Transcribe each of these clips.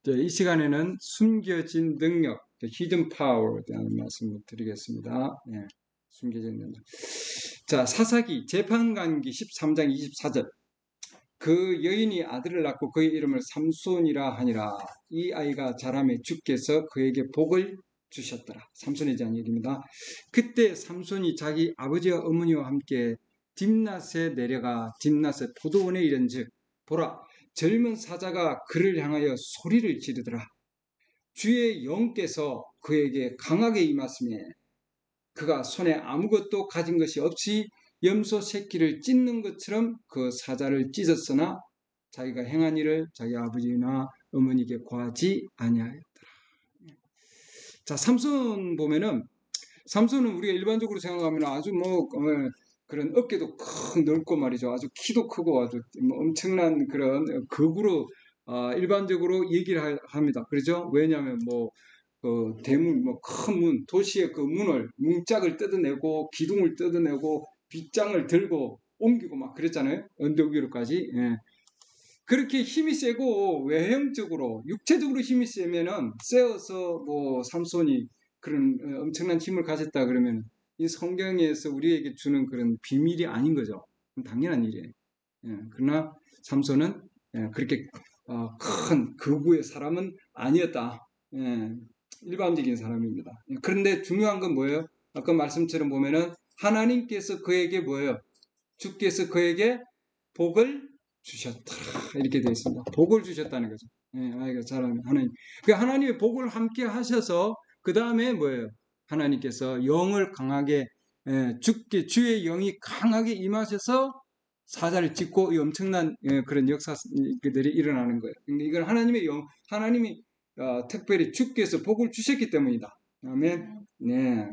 이 시간에는 숨겨진 능력, hidden power에 대한 말씀을 드리겠습니다. 예, 숨겨진 능력. 자, 사사기 재판관기 13장 24절. 그 여인이 아들을 낳고 그의 이름을 삼손이라 하니라. 이 아이가 자라매 주께서 그에게 복을 주셨더라. 삼손에 대한 얘기입니다. 그때 삼손이 자기 아버지와 어머니와 함께 딥낫에 내려가 딥낫의 포도원에 이른즉 보라, 젊은 사자가 그를 향하여 소리를 지르더라. 주의 영께서 그에게 강하게 임하시며 그가 손에 아무것도 가진 것이 없이 염소 새끼를 찢는 것처럼 그 사자를 찢었으나 자기가 행한 일을 자기 아버지나 어머니께 고하지 아니하였더라. 자, 삼손 보면은 삼손은 우리가 일반적으로 생각하면 아주 그런 어깨도 큰 넓고 말이죠. 아주 키도 크고 아주 엄청난 그런 극으로 일반적으로 얘기를 합니다. 그렇죠? 왜냐하면 대문, 큰 문, 도시의 그 문을, 문짝을 뜯어내고, 기둥을 뜯어내고, 빗장을 들고, 옮기고 막 그랬잖아요. 언덕 위로까지. 예. 그렇게 힘이 세고, 외형적으로, 육체적으로 힘이 세어서 삼손이 그런 엄청난 힘을 가졌다 그러면, 이 성경에서 우리에게 주는 그런 비밀이 아닌 거죠. 당연한 일이에요. 예. 그러나 삼손은 그렇게 큰 극우의 사람은 아니었다. 예. 일반적인 사람입니다. 그런데 중요한 건 뭐예요? 아까 말씀처럼 보면은 하나님께서 그에게 뭐예요? 주께서 그에게 복을 주셨다. 이렇게 되어 있습니다. 복을 주셨다는 거죠. 예, 아이가 잘하면 하나님. 그 하나님의 복을 함께 하셔서 그 다음에 뭐예요? 하나님께서 영을 강하게 주의 영이 강하게 임하셔서 사자를 찢고 이 엄청난 그런 역사들이 일어나는 거예요. 근데 이건 하나님의 하나님이 특별히 주께서 복을 주셨기 때문이다. 아멘. 네.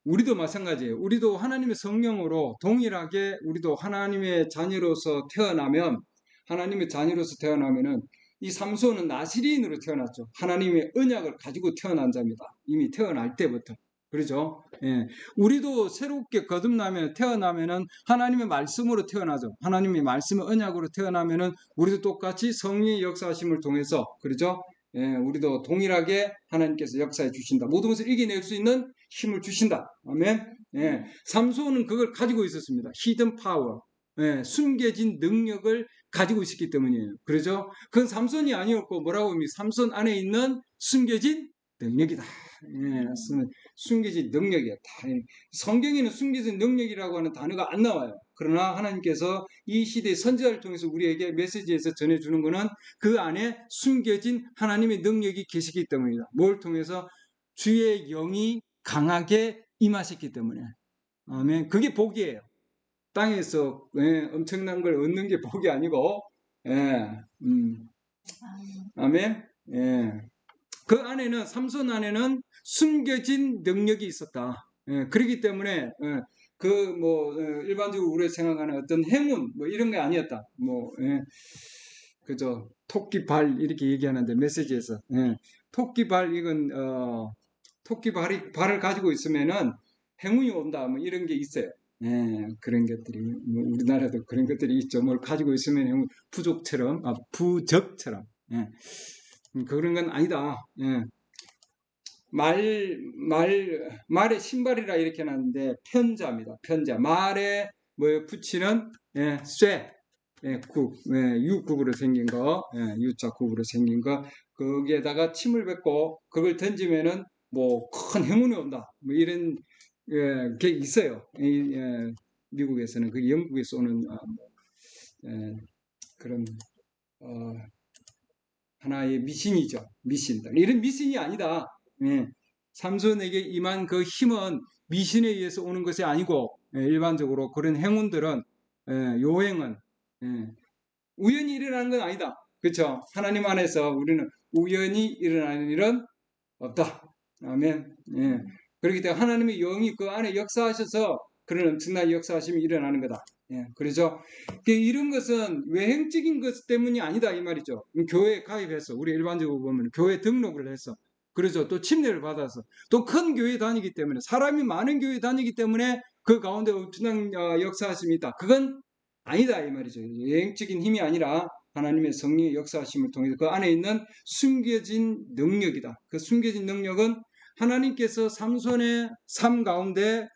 우리도 마찬가지예요. 우리도 하나님의 성령으로 동일하게 우리도 하나님의 자녀로서 태어나면은 이 삼손은 나시린으로 태어났죠. 하나님의 언약을 가지고 태어난 자입니다. 이미 태어날 때부터. 그렇죠? 예. 우리도 새롭게 거듭나면 태어나면은 하나님의 말씀으로 태어나죠. 하나님의 말씀의 언약으로 태어나면은 우리도 똑같이 성령의 역사하심을 통해서 그렇죠? 예, 우리도 동일하게 하나님께서 역사해 주신다. 모든 것을 이겨낼 수 있는 힘을 주신다. 아멘. 예, 삼손은 그걸 가지고 있었습니다. 히든 파워. 예, 숨겨진 능력을 가지고 있었기 때문이에요. 그렇죠? 그건 삼손이 아니었고 뭐라고 합니까? 삼손 안에 있는 숨겨진 능력이다. 예, 숨겨진 능력이었다. 성경에는 숨겨진 능력이라고 하는 단어가 안 나와요. 그러나 하나님께서 이 시대의 선지자를 통해서 우리에게 메시지에서 전해주는 것은 그 안에 숨겨진 하나님의 능력이 계시기 때문이다. 뭘 통해서? 주의 영이 강하게 임하셨기 때문에. 아멘. 그게 복이에요. 땅에서 엄청난 걸 얻는 게 복이 아니고, 아멘. 예. 그 안에는 삼손 안에는 숨겨진 능력이 있었다. 그렇기 때문에 일반적으로 우리가 생각하는 어떤 행운 이런 게 아니었다. 그죠? 토끼발 이렇게 얘기하는데 메시지에서 토끼발 이건 발을 가지고 있으면은 행운이 온다 이런 게 있어요. 그런 것들이 우리나라도 그런 것들이 있죠. 뭘 가지고 있으면 행운, 부적처럼 그런 건 아니다. 말의 신발이라 이렇게 놨는데 편자입니다. 편자. 말에 붙이는 쇠. 유국으로 생긴 거, U자국으로 생긴 거, 거기에다가 침을 뱉고 그걸 던지면은 큰 행운이 온다. 이런 게 있어요. 미국에서는 그 영국에서 오는 그런 하나의 미신이죠. 미신들. 이런 미신이 아니다. 삼손에게 임한 그 힘은 미신에 의해서 오는 것이 아니고 일반적으로 그런 행운들은 요행은 우연히 일어나는 건 아니다. 그렇죠? 하나님 안에서 우리는 우연히 일어나는 일은 없다. 아멘. 그렇기 때문에 하나님의 영이 그 안에 역사하셔서 그런 엄청난 역사하심이 일어나는 거다. 그렇죠? 이런 것은 외행적인 것 때문이 아니다 이 말이죠. 교회에 가입해서 우리 일반적으로 보면 교회 등록을 해서 그렇죠. 또 침례를 받아서 또 큰 교회 다니기 때문에 사람이 많은 교회 다니기 때문에 그 가운데 엄청난 역사하심이 있다. 그건 아니다 이 말이죠. 여행적인 힘이 아니라 하나님의 성령의 역사하심을 통해서 그 안에 있는 숨겨진 능력이다. 그 숨겨진 능력은 하나님께서 삼손의 삶 가운데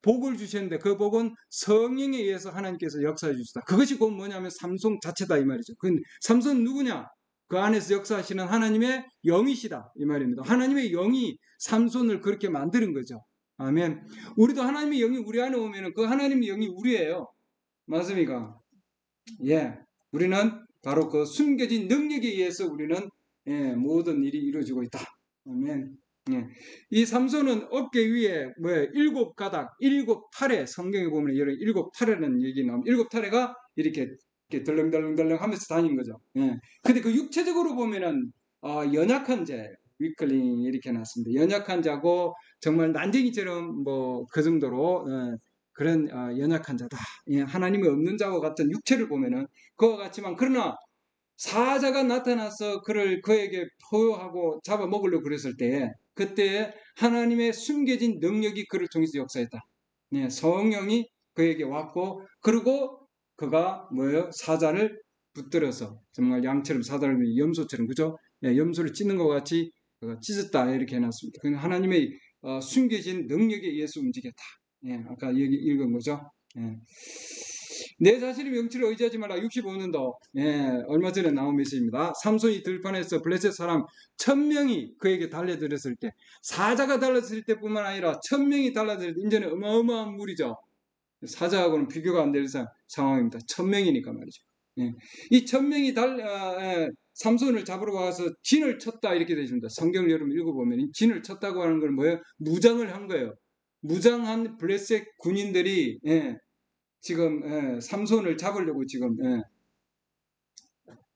복을 주셨는데 그 복은 성령에 의해서 하나님께서 역사해 주시다. 그것이 곧 뭐냐면 삼손 자체다 이 말이죠. 그 삼손 누구냐? 그 안에서 역사하시는 하나님의 영이시다 이 말입니다. 하나님의 영이 삼손을 그렇게 만드는 거죠. 아멘. 우리도 하나님의 영이 우리 안에 오면은 그 하나님의 영이 우리예요. 맞습니까? 예. 우리는 바로 그 숨겨진 능력에 의해서 우리는 모든 일이 이루어지고 있다. 아멘. 예. 이 삼손은 어깨 위에 일곱 가닥, 일곱 타래, 성경에 보면 이런 일곱 타래라는 얘기 나옵니다. 일곱 타래가 이렇게 덜렁덜렁 하면서 다니는 거죠. 예. 근데 그 육체적으로 보면은 연약한 자, 위클링 이렇게 나왔습니다. 연약한 자고 정말 난쟁이처럼 뭐 그 정도로 그런 연약한 자다. 예. 하나님이 없는 자와 같은 육체를 보면은 그와 같지만 그러나 사자가 나타나서 그에게 포효하고 잡아먹으려고 그랬을 때 그때 하나님의 숨겨진 능력이 그를 통해서 역사했다. 네, 성령이 그에게 왔고 그리고 그가 사자를 붙들어서 정말 양처럼 사자를 염소처럼 그죠? 네, 염소를 찢는 것 같이 그가 찢었다 이렇게 해놨습니다. 그건 하나님의 숨겨진 능력에 의해서 움직였다. 예, 아까 여기 읽은 거죠. 예. 내 자신의 명치를 의지하지 말라. 65년도 얼마 전에 나온 메시지입니다. 삼손이 들판에서 블레셋 사람 1000명이 그에게 달려들었을 때 사자가 달렸을 때뿐만 아니라 1000명이 달려들 때 이제는 어마어마한 무리죠. 사자하고는 비교가 안 될 상황입니다. 1000명이니까 말이죠. 예. 이 1000명이 삼손을 잡으러 와서 진을 쳤다 이렇게 되십니다. 성경을 여러분 읽어보면 진을 쳤다고 하는 건 뭐예요? 무장을 한 거예요. 무장한 블레셋 군인들이 지금 삼손을 잡으려고 지금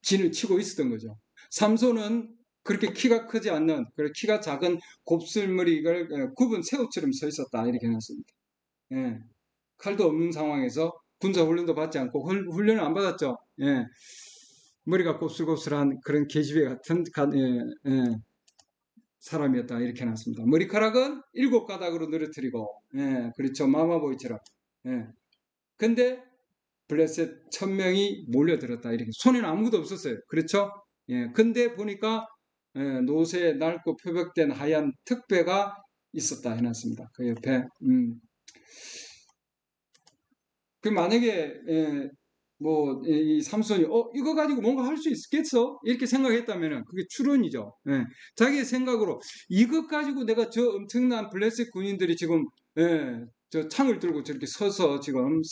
진을 치고 있었던 거죠. 삼손은 그렇게 키가 크지 않는 키가 작은 곱슬머리를 굽은 새우처럼 서 있었다 이렇게 해놨습니다. 칼도 없는 상황에서 군사훈련도 받지 않고 훈련을 안 받았죠. 머리가 곱슬곱슬한 그런 계집애 같은 사람이었다 이렇게 해놨습니다. 머리카락은 7가닥으로 늘어뜨리고 그렇죠. 마마보이처럼 근데 블레셋 1000명이 몰려들었다 이렇게 손에는 아무것도 없었어요. 그렇죠? 근데 보니까 노새 낡고 표백된 하얀 특배가 있었다 해놨습니다. 그 옆에 그 만약에 이 삼손이 이거 가지고 뭔가 할 수 있겠어? 이렇게 생각했다면 그게 추론이죠. 자기의 생각으로 이것 가지고 내가 저 엄청난 블레셋 군인들이 지금 저 창을 들고 저렇게 서서 지금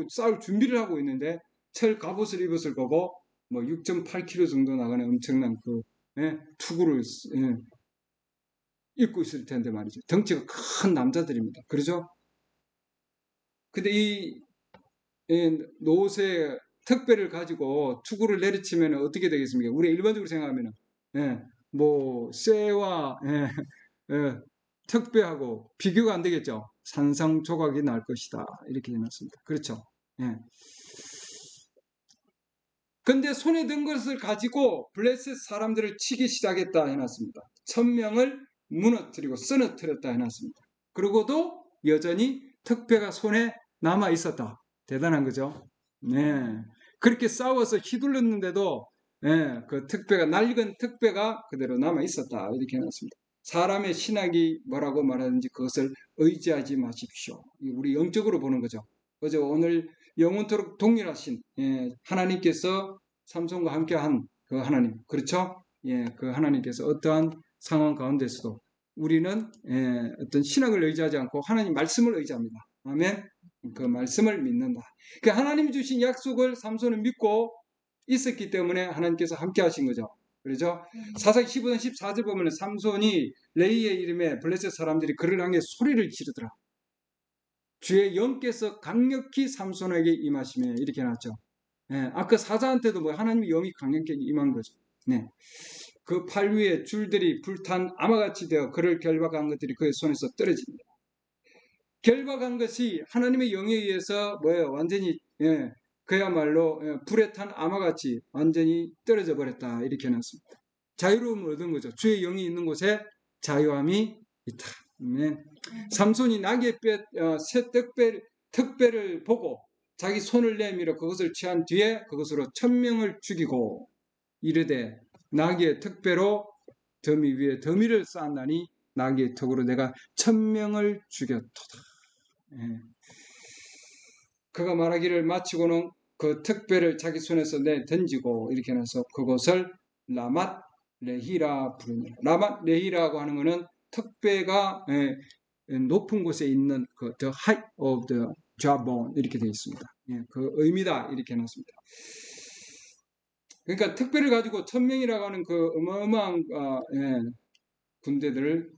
싸울 준비를 하고 있는데 철 갑옷을 입었을 거고 뭐 6.8kg 정도 나가는 엄청난 그 투구를 입고 있을 텐데 말이죠. 덩치가 큰 남자들입니다. 그렇죠? 근데 이 노새 특배를 가지고 투구를 내리치면 어떻게 되겠습니까? 우리 일반적으로 생각하면 뭐 쇠와 특배하고 비교가 안 되겠죠. 산상조각이 날 것이다 이렇게 해놨습니다. 그렇죠. 근데 손에 든 것을 가지고 블레셋 사람들을 치기 시작했다 해놨습니다. 1000명을 무너뜨리고 쓰러뜨렸다 해놨습니다. 그리고도 여전히 특배가 손에 남아 있었다. 대단한 거죠. 그렇게 싸워서 휘둘렀는데도 그 특배가 낡은 특배가 그대로 남아 있었다 이렇게 해놨습니다. 사람의 신학이 뭐라고 말하는지 그것을 의지하지 마십시오. 우리 영적으로 보는 거죠. 그죠? 오늘 영원토록 동일하신 하나님께서 삼손과 함께한 그 하나님, 그렇죠? 그 하나님께서 어떠한 상황 가운데서도 우리는 어떤 신학을 의지하지 않고 하나님 말씀을 의지합니다. 아멘. 그 말씀을 믿는다. 그 하나님이 주신 약속을 삼손은 믿고 있었기 때문에 하나님께서 함께 하신 거죠. 그렇죠? 사사기 15장 14절 보면 삼손이 레이의 이름에 블레셋 사람들이 그를 향해 소리를 지르더라. 주의 영께서 강력히 삼손에게 임하시며 이렇게 해놨죠. 아까 사자한테도 뭐 하나님의 영이 강력히 임한 거죠. 그 팔 위에 줄들이 불탄 아마같이 되어 그를 결박한 것들이 그의 손에서 떨어집니다. 결박한 것이 하나님의 영에 의해서 완전히 그야말로 불에 탄 아마같이 완전히 떨어져 버렸다 이렇게 해놨습니다. 자유로움을 얻은 거죠. 주의 영이 있는 곳에 자유함이 있다. 아멘. 삼손이 나귀의 새 특배를 보고 자기 손을 내밀어 그것을 취한 뒤에 그것으로 1000명을 죽이고 이르되 나귀의 특배로 더미 위에 더미를 쌓았나니 나귀의 턱으로 내가 1000명을 죽였도다. 예. 그가 말하기를 마치고는 그 특배를 자기 손에서 내 던지고 이렇게 해서 그것을 라맛 레히라 부르니라. 라맛 레히라고 하는 것은 특배가 높은 곳에 있는 그 the height of the jawbone 이렇게 되어 있습니다. 예, 그 의미다 이렇게 해놨습니다. 그러니까 특배를 가지고 1000명이라고 하는 그 어마어마한 군대들을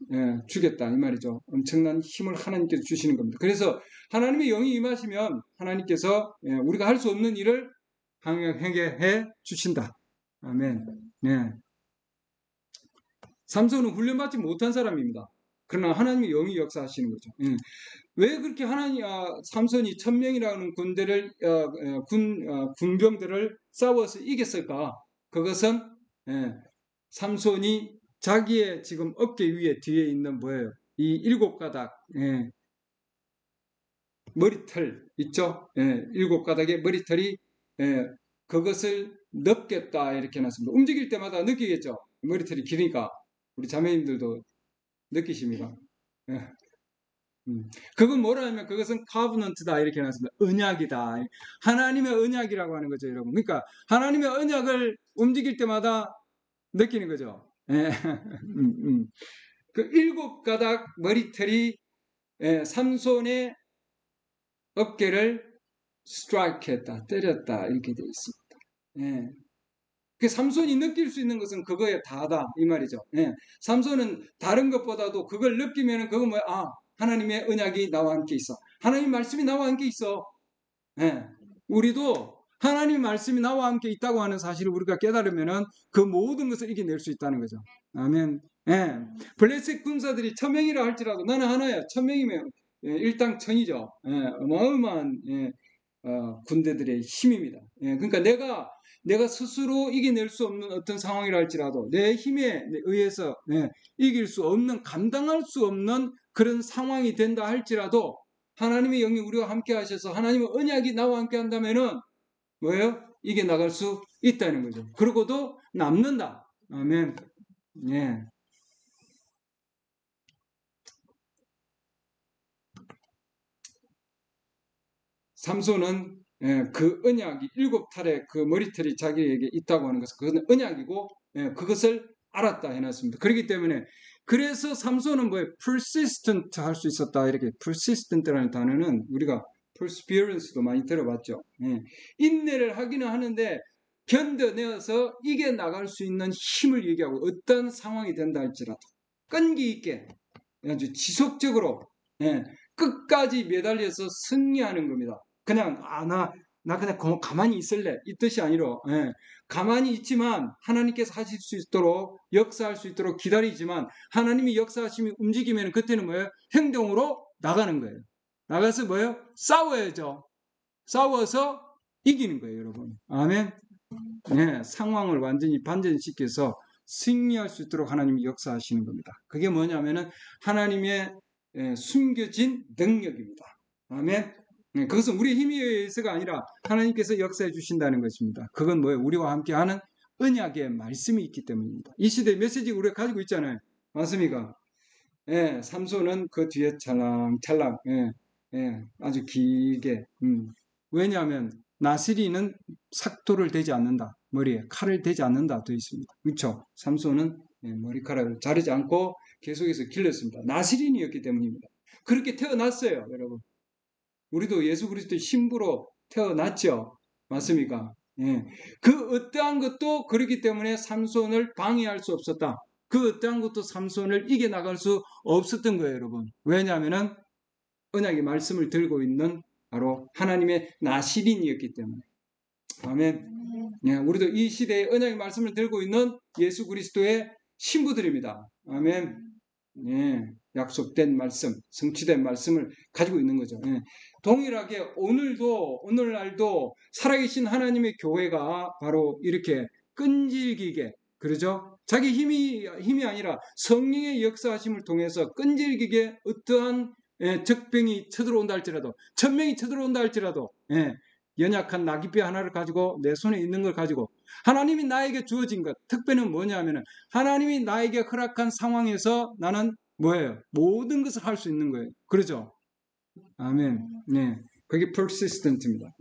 죽였다 이 말이죠. 엄청난 힘을 하나님께서 주시는 겁니다. 그래서 하나님의 영이 임하시면 하나님께서 우리가 할 수 없는 일을 행해 주신다. 아멘. 네. 삼손은 훈련받지 못한 사람입니다. 그러나 하나님의 영이 역사하시는 거죠. 왜 그렇게 삼손이 1000명이라는 군대를 군병들을 싸워서 이겼을까? 그것은 삼손이 자기의 지금 어깨 위에 뒤에 있는 뭐예요? 이 7가닥 머리털 있죠? 7가닥의 머리털이 그것을 넣겠다 이렇게 해놨습니다. 움직일 때마다 느끼겠죠? 머리털이 기니까 우리 자매님들도 느끼십니까? 그건 뭐라 하면 그것은 카브넌트다 이렇게 해놨습니다. 언약이다. 하나님의 언약이라고 하는 거죠, 여러분. 그러니까 하나님의 언약을 움직일 때마다 느끼는 거죠. 그 7가닥 머리털이 삼손의 어깨를 스트라이크 했다, 때렸다 이렇게 되어 있습니다. 그 삼손이 느낄 수 있는 것은 그거에 다다 이 말이죠. 삼손은 다른 것보다도 그걸 느끼면 그거 뭐야? 하나님의 언약이 나와 함께 있어. 하나님 말씀이 나와 함께 있어. 우리도 하나님 말씀이 나와 함께 있다고 하는 사실을 우리가 깨달으면은 그 모든 것을 이겨낼 수 있다는 거죠. 아멘. 블레셋 군사들이 1000명이라 할지라도 나는 하나야. 1000명이면 일당 1000이죠. 어마어마한 군대들의 힘입니다. 그러니까 내가 스스로 이겨낼 수 없는 어떤 상황이라 할지라도 내 힘에 의해서 이길 수 없는, 감당할 수 없는 그런 상황이 된다 할지라도 하나님의 영이 우리와 함께 하셔서 하나님의 언약이 나와 함께 한다면은 뭐예요? 이게 나갈 수 있다는 거죠. 그러고도 남는다. 아멘. 삼손은 그 언약이 7탈의 그 머리털이 자기에게 있다고 하는 것은 그것은 언약이고 그것을 알았다 해놨습니다. 그렇기 때문에 그래서 삼손은 뭐예요? persistent 할 수 있었다. 이렇게 persistent라는 단어는 우리가 perseverance도 많이 들어봤죠. 인내를 하기는 하는데 견뎌내어서 이겨나갈 수 있는 힘을 얘기하고 어떤 상황이 된다 할지라도 끈기 있게 아주 지속적으로 끝까지 매달려서 승리하는 겁니다. 그냥 나 그냥 가만히 있을래 이 뜻이 아니라 가만히 있지만 하나님께서 하실 수 있도록 역사할 수 있도록 기다리지만 하나님이 역사하시면 움직이면 그때는 뭐예요? 행동으로 나가는 거예요. 나가서 뭐예요? 싸워야죠. 싸워서 이기는 거예요, 여러분. 아멘. 상황을 완전히 반전시켜서 승리할 수 있도록 하나님이 역사하시는 겁니다. 그게 뭐냐면은 하나님의 숨겨진 능력입니다. 아멘. 그것은 우리 힘에 의해서가 아니라 하나님께서 역사해 주신다는 것입니다. 그건 뭐예요? 우리와 함께하는 언약의 말씀이 있기 때문입니다. 이 시대의 메시지 우리가 가지고 있잖아요. 맞습니까? 삼손은 그 뒤에 찰랑찰랑 아주 길게 왜냐하면 나시리는 삭도를 대지 않는다. 머리에 칼을 대지 않는다 되어 있습니다. 그렇죠? 삼손은 머리카락을 자르지 않고 계속해서 길렀습니다. 나시린이었기 때문입니다. 그렇게 태어났어요, 여러분. 우리도 예수 그리스도의 신부로 태어났죠. 맞습니까? 그 어떠한 것도 그렇기 때문에 삼손을 방해할 수 없었다. 그 어떠한 것도 삼손을 이겨나갈 수 없었던 거예요, 여러분. 왜냐하면 언약의 말씀을 들고 있는 바로 하나님의 나시린이었기 때문에. 아멘. 우리도 이 시대의 언약의 말씀을 들고 있는 예수 그리스도의 신부들입니다. 아멘. 약속된 말씀, 성취된 말씀을 가지고 있는 거죠. 동일하게 오늘날도 살아계신 하나님의 교회가 바로 이렇게 끈질기게 그러죠? 자기 힘이 아니라 성령의 역사하심을 통해서 끈질기게 어떠한 적병이 쳐들어온다 할지라도, 천명이 쳐들어온다 할지라도, 연약한 나귀뼈 하나를 가지고 내 손에 있는 걸 가지고 하나님이 나에게 주어진 것, 특별은 뭐냐면은 하나님이 나에게 허락한 상황에서 나는 뭐예요? 모든 것을 할 수 있는 거예요. 그러죠? 아멘. 네. 그게 persistent입니다.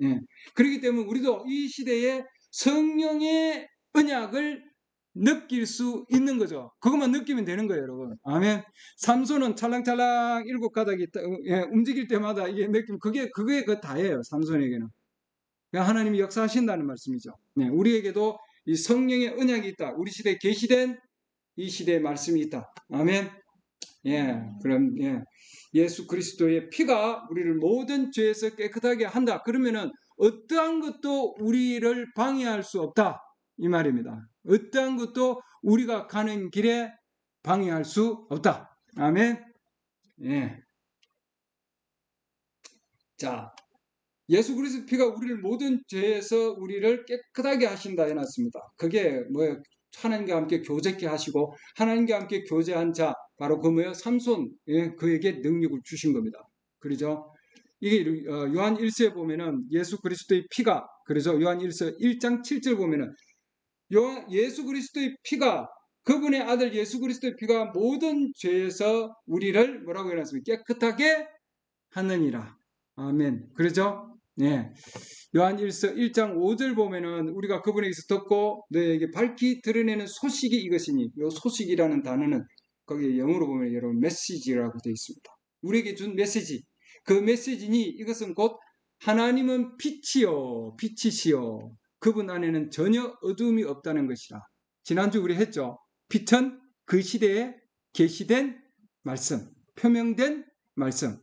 그렇기 때문에 우리도 이 시대에 성령의 언약을 느낄 수 있는 거죠. 그것만 느끼면 되는 거예요, 여러분. 아멘. 삼손은 찰랑찰랑 일곱 가닥이 움직일 때마다 이게 느낌, 그게 그 다예요, 삼손에게는. 하나님이 역사하신다는 말씀이죠. 네, 우리에게도 이 성령의 언약이 있다. 우리 시대에 계시된 이 시대의 말씀이 있다. 아멘. 그럼 예수 그리스도의 피가 우리를 모든 죄에서 깨끗하게 한다. 그러면은 어떠한 것도 우리를 방해할 수 없다. 이 말입니다. 어떠한 것도 우리가 가는 길에 방해할 수 없다. 아멘. 자, 예수 그리스도 피가 우리를 모든 죄에서 우리를 깨끗하게 하신다 해놨습니다. 그게 뭐예요? 하나님과 함께 교제케 하시고 하나님과 함께 교제한 자 바로 그 뭐예요? 삼손 그에게 능력을 주신 겁니다. 그러죠? 이게 요한 1서에 보면은 예수 그리스도의 피가 그러죠? 요한 1서 1장 7절 보면은 예수 그리스도의 피가 그분의 아들 예수 그리스도의 피가 모든 죄에서 우리를 뭐라고 해놨습니까? 깨끗하게 하느니라. 아멘. 그러죠? 요한 1서 1장 5절 보면은 우리가 그분에게서 듣고 너에게 밝히 드러내는 소식이 이것이니 이 소식이라는 단어는 거기 영어로 보면 여러분 메시지라고 되어 있습니다. 우리에게 준 메시지. 그 메시지니 이것은 곧 하나님은 빛이요 빛이시요 그분 안에는 전혀 어두움이 없다는 것이라. 지난주 우리 했죠. 빛은 그 시대에 계시된 말씀, 표명된 말씀.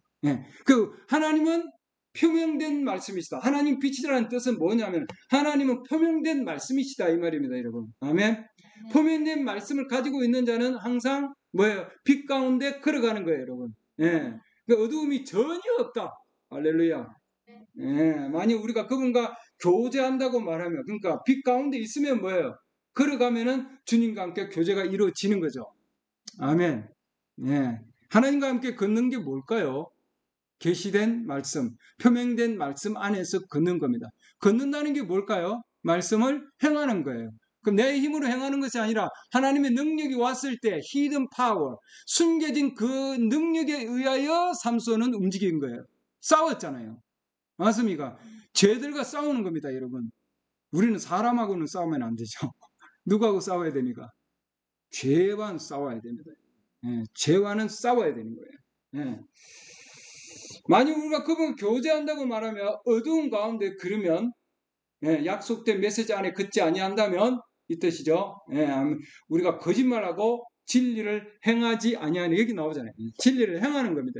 그 하나님은 표명된 말씀이시다. 하나님 빛이라는 뜻은 뭐냐면 하나님은 표명된 말씀이시다 이 말입니다, 여러분. 아멘. 표명된 말씀을 가지고 있는 자는 항상 뭐예요? 빛 가운데 걸어가는 거예요, 여러분. 그 어두움이 전혀 없다. 할렐루야. 만약 우리가 그분과 교제한다고 말하면 그러니까 빛 가운데 있으면 뭐예요? 걸어가면은 주님과 함께 교제가 이루어지는 거죠. 아멘. 하나님과 함께 걷는 게 뭘까요? 계시된 말씀, 표명된 말씀 안에서 걷는 겁니다. 걷는다는 게 뭘까요? 말씀을 행하는 거예요. 그럼 내 힘으로 행하는 것이 아니라 하나님의 능력이 왔을 때 hidden power, 숨겨진 그 능력에 의하여 삼손은 움직인 거예요. 싸웠잖아요. 맞습니까? 죄들과 싸우는 겁니다, 여러분. 우리는 사람하고는 싸우면 안 되죠. 누구하고 싸워야 됩니까? 죄와는 싸워야 됩니다. 죄와는 싸워야 되는 거예요. 만약 우리가 그분 교제한다고 말하면 어두운 가운데 그러면 약속된 메시지 안에 걷지 아니한다면 이 뜻이죠. 우리가 거짓말하고 진리를 행하지 아니하는 여기 나오잖아요. 진리를 행하는 겁니다.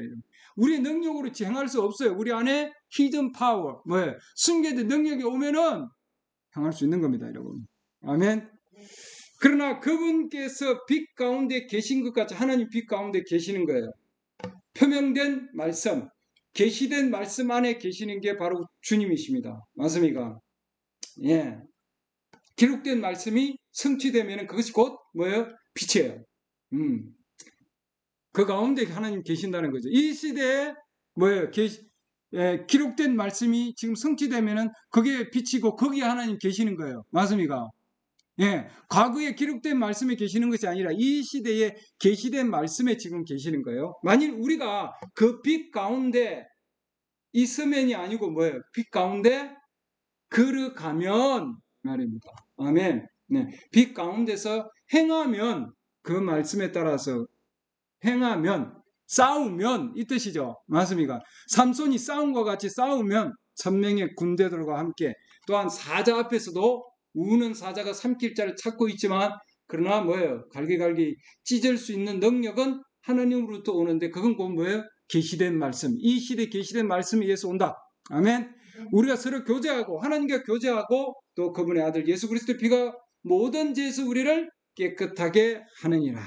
우리의 능력으로 행할 수 없어요. 우리 안에 hidden power, 숨겨진 능력이 오면은 행할 수 있는 겁니다, 여러분. 아멘. 그러나 그분께서 빛 가운데 계신 것 같이 하나님 빛 가운데 계시는 거예요. 표명된 말씀, 계시된 말씀 안에 계시는 게 바로 주님이십니다. 맞습니까? 기록된 말씀이 성취되면 그것이 곧 뭐예요? 빛이에요. 그 가운데 하나님 계신다는 거죠. 이 시대에 뭐예요? 기록된 말씀이 지금 성취되면은 그게 빛이고 거기에 하나님 계시는 거예요. 맞습니까? 과거에 기록된 말씀에 계시는 것이 아니라 이 시대에 계시된 말씀에 지금 계시는 거예요. 만일 우리가 그 빛 가운데 있으면이 아니고 뭐예요? 빛 가운데 걸어가면 말입니다. 아멘. 빛 가운데서 행하면 그 말씀에 따라서 행하면 싸우면 이 뜻이죠. 맞습니까? 삼손이 싸움과 같이 싸우면 천명의 군대들과 함께 또한 사자 앞에서도 우는 사자가 삼킬 자를 찾고 있지만 그러나 뭐예요? 갈기갈기 찢을 수 있는 능력은 하나님으로부터 오는데 그건 곧 뭐예요? 계시된 말씀. 이 시대에 계시된 말씀이 의해서 온다. 아멘. 우리가 서로 교제하고 하나님과 교제하고 또 그분의 아들 예수 그리스도의 피가 모든 죄에서 우리를 깨끗하게 하느니라.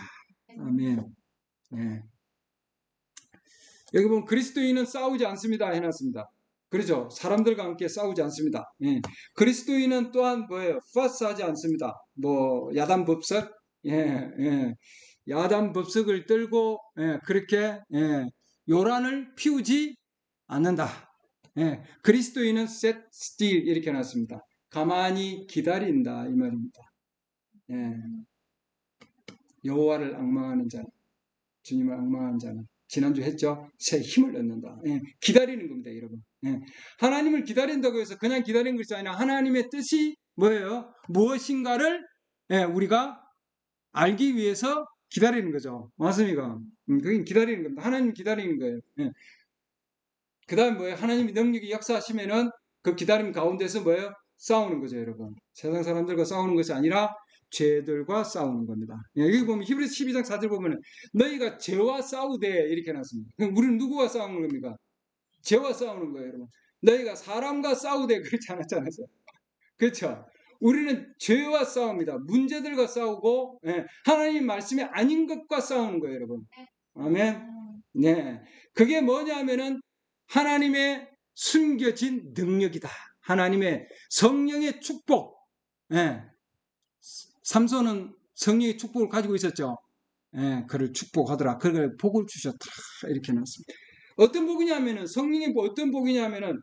아멘. 여기 보면 그리스도인은 싸우지 않습니다 해놨습니다. 그렇죠. 사람들과 함께 싸우지 않습니다. 예. 그리스도인은 또한 뭐예요? fuss하지 않습니다. 뭐 야단 법석, 예, 예. 야단 법석을 들고 그렇게 요란을 피우지 않는다. 예. 그리스도인은 set still 이렇게 놨습니다. 가만히 기다린다 이 말입니다. 예. 여호와를 앙망하는 자는, 주님을 앙망하는 자는 지난주 했죠. 새 힘을 얻는다. 예. 기다리는 겁니다, 여러분. 예. 하나님을 기다린다고 해서 그냥 기다리는 것이 아니라 하나님의 뜻이 뭐예요? 무엇인가를 우리가 알기 위해서 기다리는 거죠. 맞습니까? 그게 기다리는 겁니다. 하나님 기다리는 거예요. 예. 그 다음에 뭐예요? 하나님이 능력이 역사하시면은 그 기다림 가운데서 뭐예요? 싸우는 거죠, 여러분. 세상 사람들과 싸우는 것이 아니라 죄들과 싸우는 겁니다. 예, 여기 보면 히브리서 12장 4절 보면 너희가 죄와 싸우되 이렇게 해놨습니다. 그럼 우리는 누구와 싸우는 겁니까? 죄와 싸우는 거예요, 여러분. 너희가 사람과 싸우되 그렇지 않았잖아요. 그렇죠? 우리는 죄와 싸웁니다. 문제들과 싸우고 하나님 말씀이 아닌 것과 싸우는 거예요, 여러분. 아멘. 네, 그게 뭐냐면은 하나님의 숨겨진 능력이다. 하나님의 성령의 축복. 삼손은 성령의 축복을 가지고 있었죠. 그를 축복하더라. 그를 복을 주셨다. 이렇게 나왔습니다. 어떤 복이냐면은 성령의 어떤 복이냐면은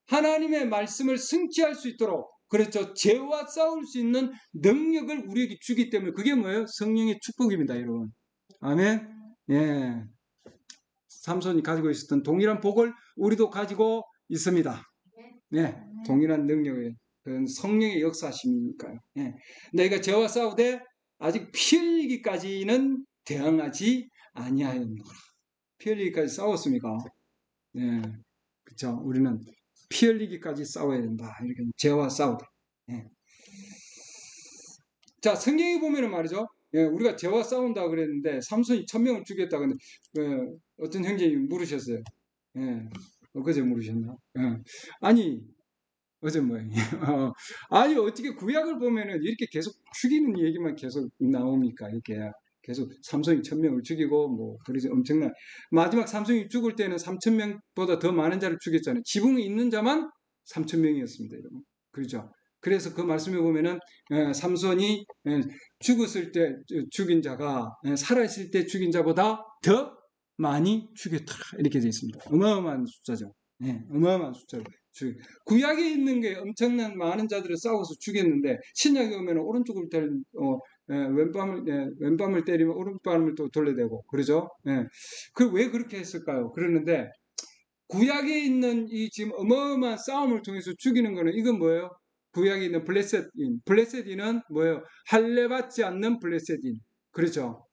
하나님의 말씀을 승치할 수 있도록, 그렇죠, 죄와 싸울 수 있는 능력을 우리에게 주기 때문에 그게 뭐예요? 성령의 축복입니다, 여러분. 아멘. 예. 삼손이 가지고 있었던 동일한 복을 우리도 가지고 있습니다. 네, 동일한 능력의 그런 성령의 역사심이니까요. 예. 내가 죄와 싸우되 아직 피 흘리기까지는 대항하지 아니하였노라. 피 흘리기까지 싸웠습니까? 예, 그렇죠. 우리는 피 흘리기까지 싸워야 된다. 이렇게 죄와 싸우되. 예. 자, 성경에 보면은 말이죠. 예, 우리가 죄와 싸운다 그랬는데 삼손이 1000명을 죽였다 근데 어떤 형제님이 물으셨어요. 예, 그제 물으셨나? 예. 아니 어제 뭐예요? 아니 어떻게 구약을 보면은 이렇게 계속 죽이는 얘기만 계속 나옵니까? 이렇게 계속 삼손이 1000명을 죽이고 뭐 그래서 엄청난 마지막 삼손이 죽을 때는 3000명보다 더 많은 자를 죽였잖아요. 지붕에 있는 자만 3000명이었습니다, 여러분. 그렇죠? 그래서 그 말씀에 보면은 삼손이 죽었을 때 죽인 자가 살아있을 때 죽인 자보다 더 많이 죽였다 이렇게 되어 있습니다. 어마어마한 숫자죠. 어마어마한 숫자로. 구약에 있는 게 엄청난 많은 자들을 싸워서 죽였는데 신약에 오면 오른쪽을 왼밤을 때리면 오른밤을 또 돌려대고 그러죠. 그 왜 그렇게 했을까요? 그러는데 구약에 있는 이 지금 어마어마한 싸움을 통해서 죽이는 거는 이건 뭐예요? 구약에 있는 블레셋인은 뭐예요? 할례받지 않는 블레셋인. 그렇죠.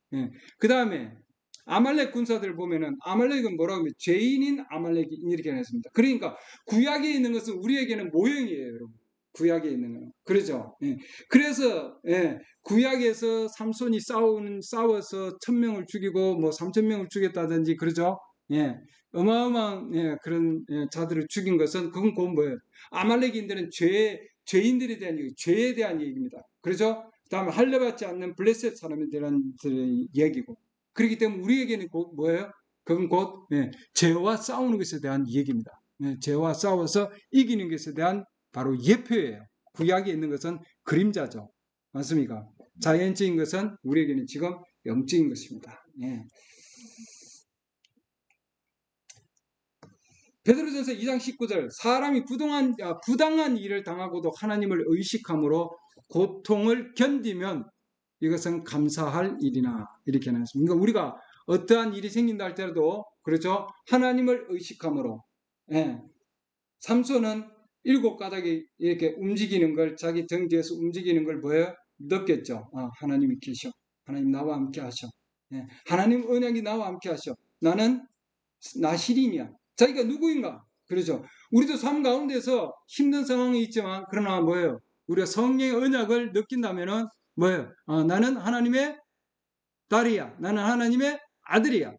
그 다음에 아말렉 군사들 보면은 아말렉은 뭐라고 하면 죄인인 아말렉이 이렇게 했습니다. 그러니까 구약에 있는 것은 우리에게는 모형이에요, 여러분. 구약에 있는 거는. 그렇죠. 그래서 구약에서 삼손이 싸워서 1000명을 죽이고 뭐 3000명을 죽였다든지 그러죠. 어마어마한 그런 자들을 죽인 것은 그건 곧 뭐예요? 아말렉인들은 죄인들에 대한 얘기, 죄에 대한 얘기입니다. 그렇죠? 그 다음에 할례받지 않는 블레셋 사람에 대한 얘기고. 그렇기 때문에 우리에게는 곧 뭐예요? 그건 곧 죄와 싸우는 것에 대한 얘기입니다. 죄와 싸워서 이기는 것에 대한 바로 예표예요. 구약에 있는 것은 그림자죠. 맞습니까? 자연적인 것은 우리에게는 지금 영적인 것입니다. 베드로전서 2장 19절 사람이 부당한 일을 당하고도 하나님을 의식함으로 고통을 견디면 이것은 감사할 일이나 이렇게 나왔습니다. 그러니까 우리가 어떠한 일이 생긴다 할때라도 그렇죠? 하나님을 의식함으로 삼손은 7가닥이 이렇게 움직이는 걸 자기 등 뒤에서 움직이는 걸 뭐예요? 느꼈죠. 하나님이 계셔. 하나님 나와 함께 하셔. 하나님 언약이 나와 함께 하셔. 나는 나시린이야. 자기가 누구인가? 그렇죠. 우리도 삶 가운데서 힘든 상황이 있지만 그러나 뭐예요? 우리가 성령의 언약을 느낀다면은 뭐예요? 나는 하나님의 딸이야. 나는 하나님의 아들이야.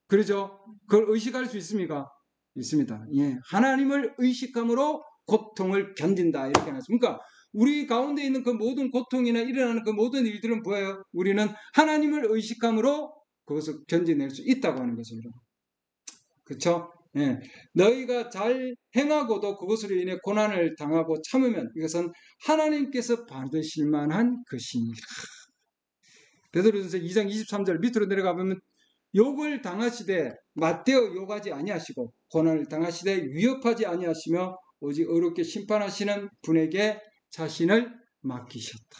그렇죠? 그걸 의식할 수 있습니까? 있습니다. 하나님을 의식함으로 고통을 견딘다. 이렇게 나왔습니다. 그러니까 우리 가운데 있는 그 모든 고통이나 일어나는 그 모든 일들은 뭐예요? 우리는 하나님을 의식함으로 그것을 견뎌낼 수 있다고 하는 것입니다. 그렇죠? 예, 너희가 잘 행하고도 그것으로 인해 고난을 당하고 참으면 이것은 하나님께서 받으실 만한 것이니라. 베드로전서 2장 23절 밑으로 내려가 보면 욕을 당하시되 맞대어 욕하지 아니하시고 고난을 당하시되 위협하지 아니하시며 오직 의롭게 심판하시는 분에게 자신을 맡기셨다.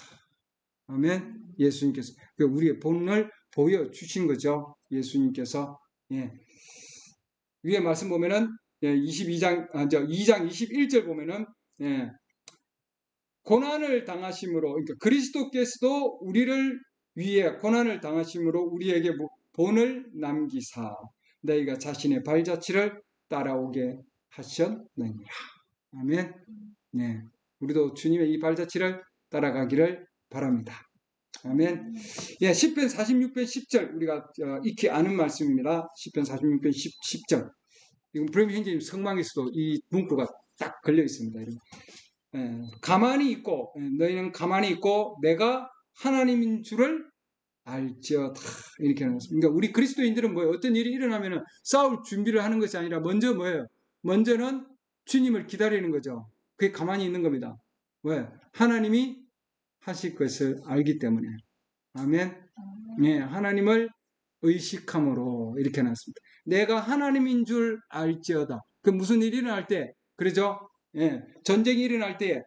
아멘. 예수님께서 우리의 본을 보여주신 거죠. 예수님께서. 예. 위에 말씀 보면은 2장 21절 보면은 고난을 당하심으로, 그러니까 그리스도께서도 우리를 위해 고난을 당하심으로 우리에게 본을 남기사 너희가 자신의 발자취를 따라오게 하셨느니라. 아멘. 네, 우리도 주님의 이 발자취를 따라가기를 바랍니다. 아멘. 예, 시편 46편 10절 우리가 익히 아는 말씀입니다. 시편 46편 10절. 이건 브레미 형제님 성망에서도 이 문구가 딱 걸려 있습니다. 가만히 있고 너희는 가만히 있고 내가 하나님인 줄을 알지어다 이렇게 나왔습니다. 그러니까 우리 그리스도인들은 뭐예요? 어떤 일이 일어나면 싸울 준비를 하는 것이 아니라 먼저 뭐예요? 먼저는 주님을 기다리는 거죠. 그게 가만히 있는 겁니다. 왜? 하나님이 하실 것을 알기 때문에. 아멘. 네, 하나님을 의식함으로 이렇게 나왔습니다. 내가 하나님인 줄 알지어다. 그 무슨 일이 일어날 때, 그러죠? 예, 전쟁이 일어날 때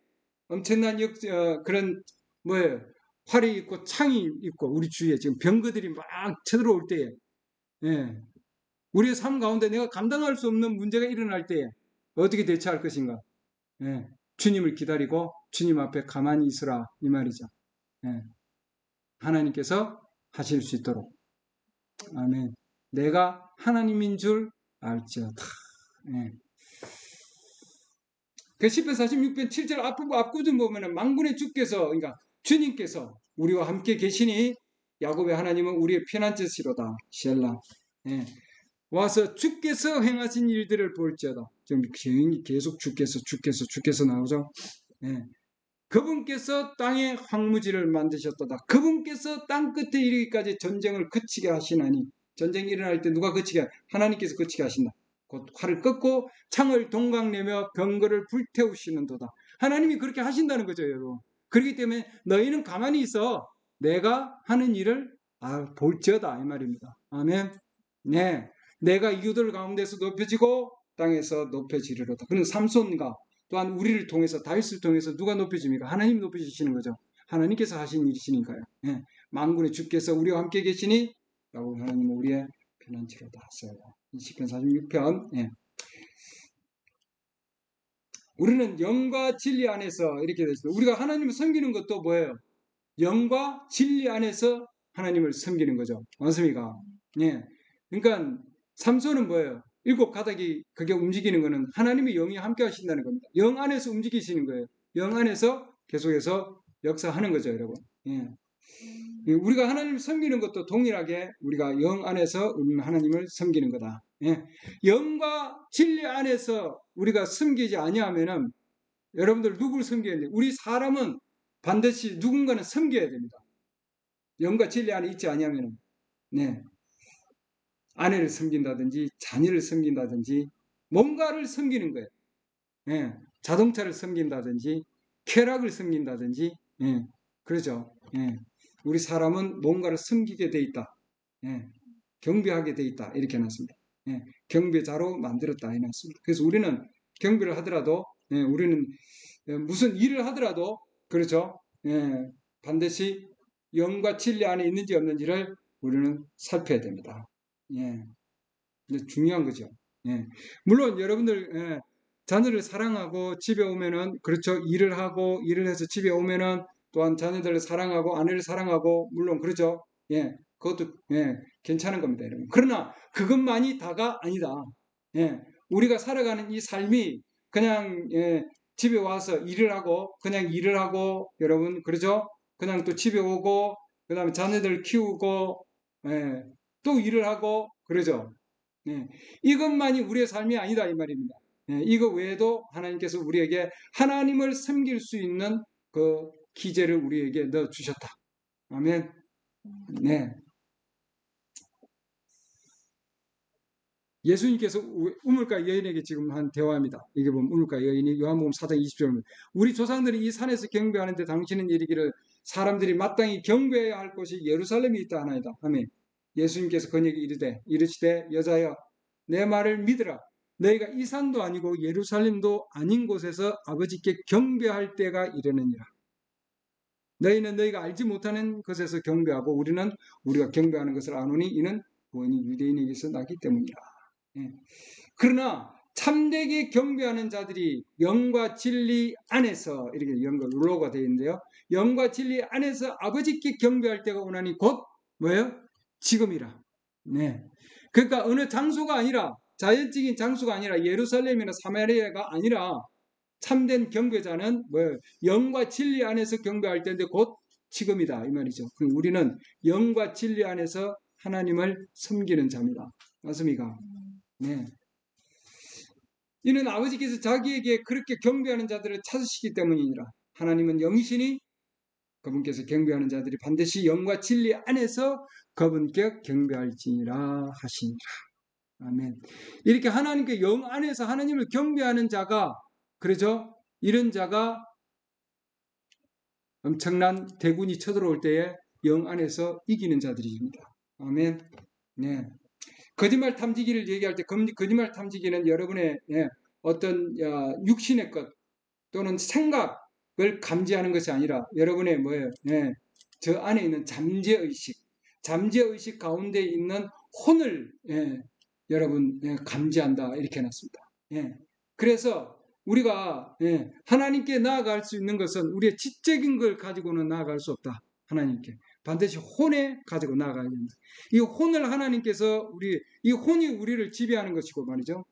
엄청난 그런 뭐예요? 활이 있고 창이 있고 우리 주위에 지금 병거들이 막 쳐들어올 때에, 예, 우리의 삶 가운데 내가 감당할 수 없는 문제가 일어날 때에 어떻게 대처할 것인가? 예, 주님을 기다리고 주님 앞에 가만히 있으라 이 말이죠. 예, 하나님께서 하실 수 있도록. 아멘. 내가 하나님인 줄 알지어다. 예. 그 10편 46편 7절 앞구좀 보면은 만군의 주께서, 그러니까 주님께서 우리와 함께 계시니 야곱의 하나님은 우리의 피난처시로다. 셀라. 예. 와서 주께서 행하신 일들을 볼지어다. 좀 계속 주께서 나오죠. 예. 그분께서 땅의 황무지를 만드셨도다. 그분께서 땅 끝에 이르기까지 전쟁을 그치게 하시나니, 전쟁이 일어날 때 누가 그치게? 하나님께서 그치게 하신다. 곧 활을 꺾고 창을 동강내며 병거를 불태우시는도다. 하나님이 그렇게 하신다는 거죠, 여러분. 그렇기 때문에 너희는 가만히 있어 내가 하는 일을 볼지어다 이 말입니다. 아멘. 네, 내가 이웃들 가운데서 높여지고 땅에서 높여지리로다. 그는 삼손과 또한 우리를 통해서, 다윗을 통해서 누가 높여집니까? 하나님이 높여주시는 거죠. 하나님께서 하신 일이시니까요. 예. 만군의 주께서 우리와 함께 계시니 라고 하나님은 우리의 피난처로다 하세요. 시편 46편. 예. 우리는 영과 진리 안에서 이렇게 되어 있습니다. 우리가 하나님을 섬기는 것도 뭐예요? 영과 진리 안에서 하나님을 섬기는 거죠. 맞습니까? 예. 그러니까 삼손은 뭐예요? 7가닥이 그게 움직이는 거는 하나님의 영이 함께 하신다는 겁니다. 영 안에서 움직이시는 거예요. 영 안에서 계속해서 역사하는 거죠, 여러분. 예. 우리가 하나님을 섬기는 것도 동일하게 우리가 영 안에서 하나님을 섬기는 거다. 예. 영과 진리 안에서 우리가 섬기지 아니하면은 여러분들 누구를 섬겨야 돼요? 우리 사람은 반드시 누군가는 섬겨야 됩니다. 영과 진리 안에 있지 아니하면은, 네, 아내를 섬긴다든지 자녀를 섬긴다든지 뭔가를 섬기는 거예요. 네, 자동차를 섬긴다든지 쾌락을 섬긴다든지, 네, 그러죠. 네, 우리 사람은 뭔가를 섬기게 돼 있다. 네, 경배하게 돼 있다. 이렇게 해놨습니다. 네, 경배자로 만들었다 해놨습니다. 그래서 우리는 경배를 하더라도, 네, 우리는 무슨 일을 하더라도 그렇죠. 예, 반드시 영과 진리 안에 있는지 없는지를 우리는 살펴야 됩니다. 예, 중요한 거죠. 예, 물론 여러분들 자녀를 사랑하고 집에 오면은 그렇죠. 일을 하고 일을 해서 집에 오면은 또한 자녀들을 사랑하고 아내를 사랑하고 물론 그렇죠. 예, 그것도 괜찮은 겁니다, 여러분. 그러나 그것만이 다가 아니다. 예, 우리가 살아가는 이 삶이 그냥 집에 와서 일을 하고 그냥 일을 하고 여러분 그러죠? 그냥 또 집에 오고 그 다음에 자녀들 키우고 또 일을 하고 그러죠? 이것만이 우리의 삶이 아니다 이 말입니다. 이거 외에도 하나님께서 우리에게 하나님을 섬길 수 있는 그 기제를 우리에게 넣어 주셨다. 아멘. 네. 예수님께서 우물가 여인에게 지금 한 대화입니다. 이게 보면 우물가 여인이 요한복음 4장 20절입니다. 우리 조상들이 이 산에서 경배하는데 당신은 이르기를 사람들이 마땅히 경배해야 할 곳이 예루살렘이 있다 하나이다. 아멘. 예수님께서 그에게 이르시되 여자여 내 말을 믿으라. 너희가 이 산도 아니고 예루살렘도 아닌 곳에서 아버지께 경배할 때가 이르느니라. 너희는 너희가 알지 못하는 것에서 경배하고 우리는 우리가 경배하는 것을 아노니 이는 구원이 유대인에게서 나기 때문이라. 예. 그러나 참되게 경배하는 자들이 영과 진리 안에서 이렇게 영과 룰로가 되어 있는데요. 영과 진리 안에서 아버지께 경배할 때가 오나니 곧 뭐예요? 지금이라. 네. 그러니까 어느 장소가 아니라 자연적인 장소가 아니라 예루살렘이나 사마리아가 아니라 참된 경배자는 뭐예요? 영과 진리 안에서 경배할 때인데 곧 지금이다 이 말이죠. 우리는 영과 진리 안에서 하나님을 섬기는 자입니다. 맞습니까? 네. 이는 아버지께서 자기에게 그렇게 경배하는 자들을 찾으시기 때문이니라. 하나님은 영이시니 그분께서 경배하는 자들이 반드시 영과 진리 안에서 그분께 경배할지니라 하시니라. 아멘. 이렇게 하나님께 영 안에서 하나님을 경배하는 자가 그러죠. 이런 자가 엄청난 대군이 쳐들어올 때에 영 안에서 이기는 자들입니다. 아멘. 네. 거짓말 탐지기를 얘기할 때 거짓말 탐지기는 여러분의 어떤 육신의 것 또는 생각을 감지하는 것이 아니라 여러분의 뭐예요? 저 안에 있는 잠재의식 가운데 있는 혼을 여러분 감지한다 이렇게 해놨습니다. 그래서 우리가 하나님께 나아갈 수 있는 것은 우리의 지적인 걸 가지고는 나아갈 수 없다. 하나님께 반드시 혼에 가지고 나아가야 된다. 이 혼을 하나님께서 이 혼이 우리를 지배하는 것이고 말이죠.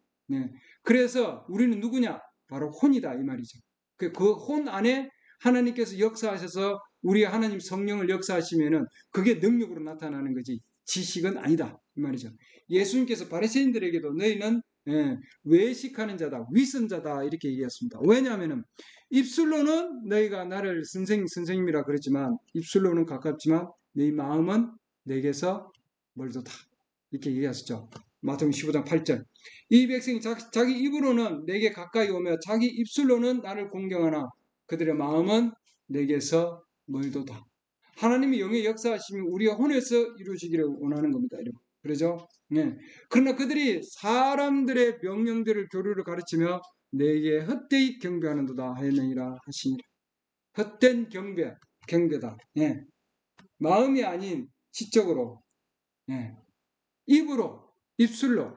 그래서 우리는 누구냐? 바로 혼이다 이 말이죠. 그 혼 안에 하나님께서 역사하셔서 우리 하나님 성령을 역사하시면은 그게 능력으로 나타나는 거지 지식은 아니다 이 말이죠. 예수님께서 바리새인들에게도 너희는 외식하는 자다, 위선자다 이렇게 얘기했습니다. 왜냐하면은 입술로는 너희가 나를 선생님이라 그랬지만 입술로는 가깝지만 너희 마음은 내게서 멀도다 이렇게 얘기하셨죠. 마태복음 15장 8절. 이 백성이 자기 입으로는 내게 가까이 오며 자기 입술로는 나를 공경하나 그들의 마음은 내게서 멀도다. 하나님이 영의 역사하심이 우리의 혼에서 이루어지기를 원하는 겁니다. 여러분. 그러죠? 그러나 그들이 사람들의 명령들을 교류를 가르치며 내게 헛되이 경배하는도다 하였느니라 하시니라. 헛된 경배다. 마음이 아닌 지적으로, 입으로, 입술로.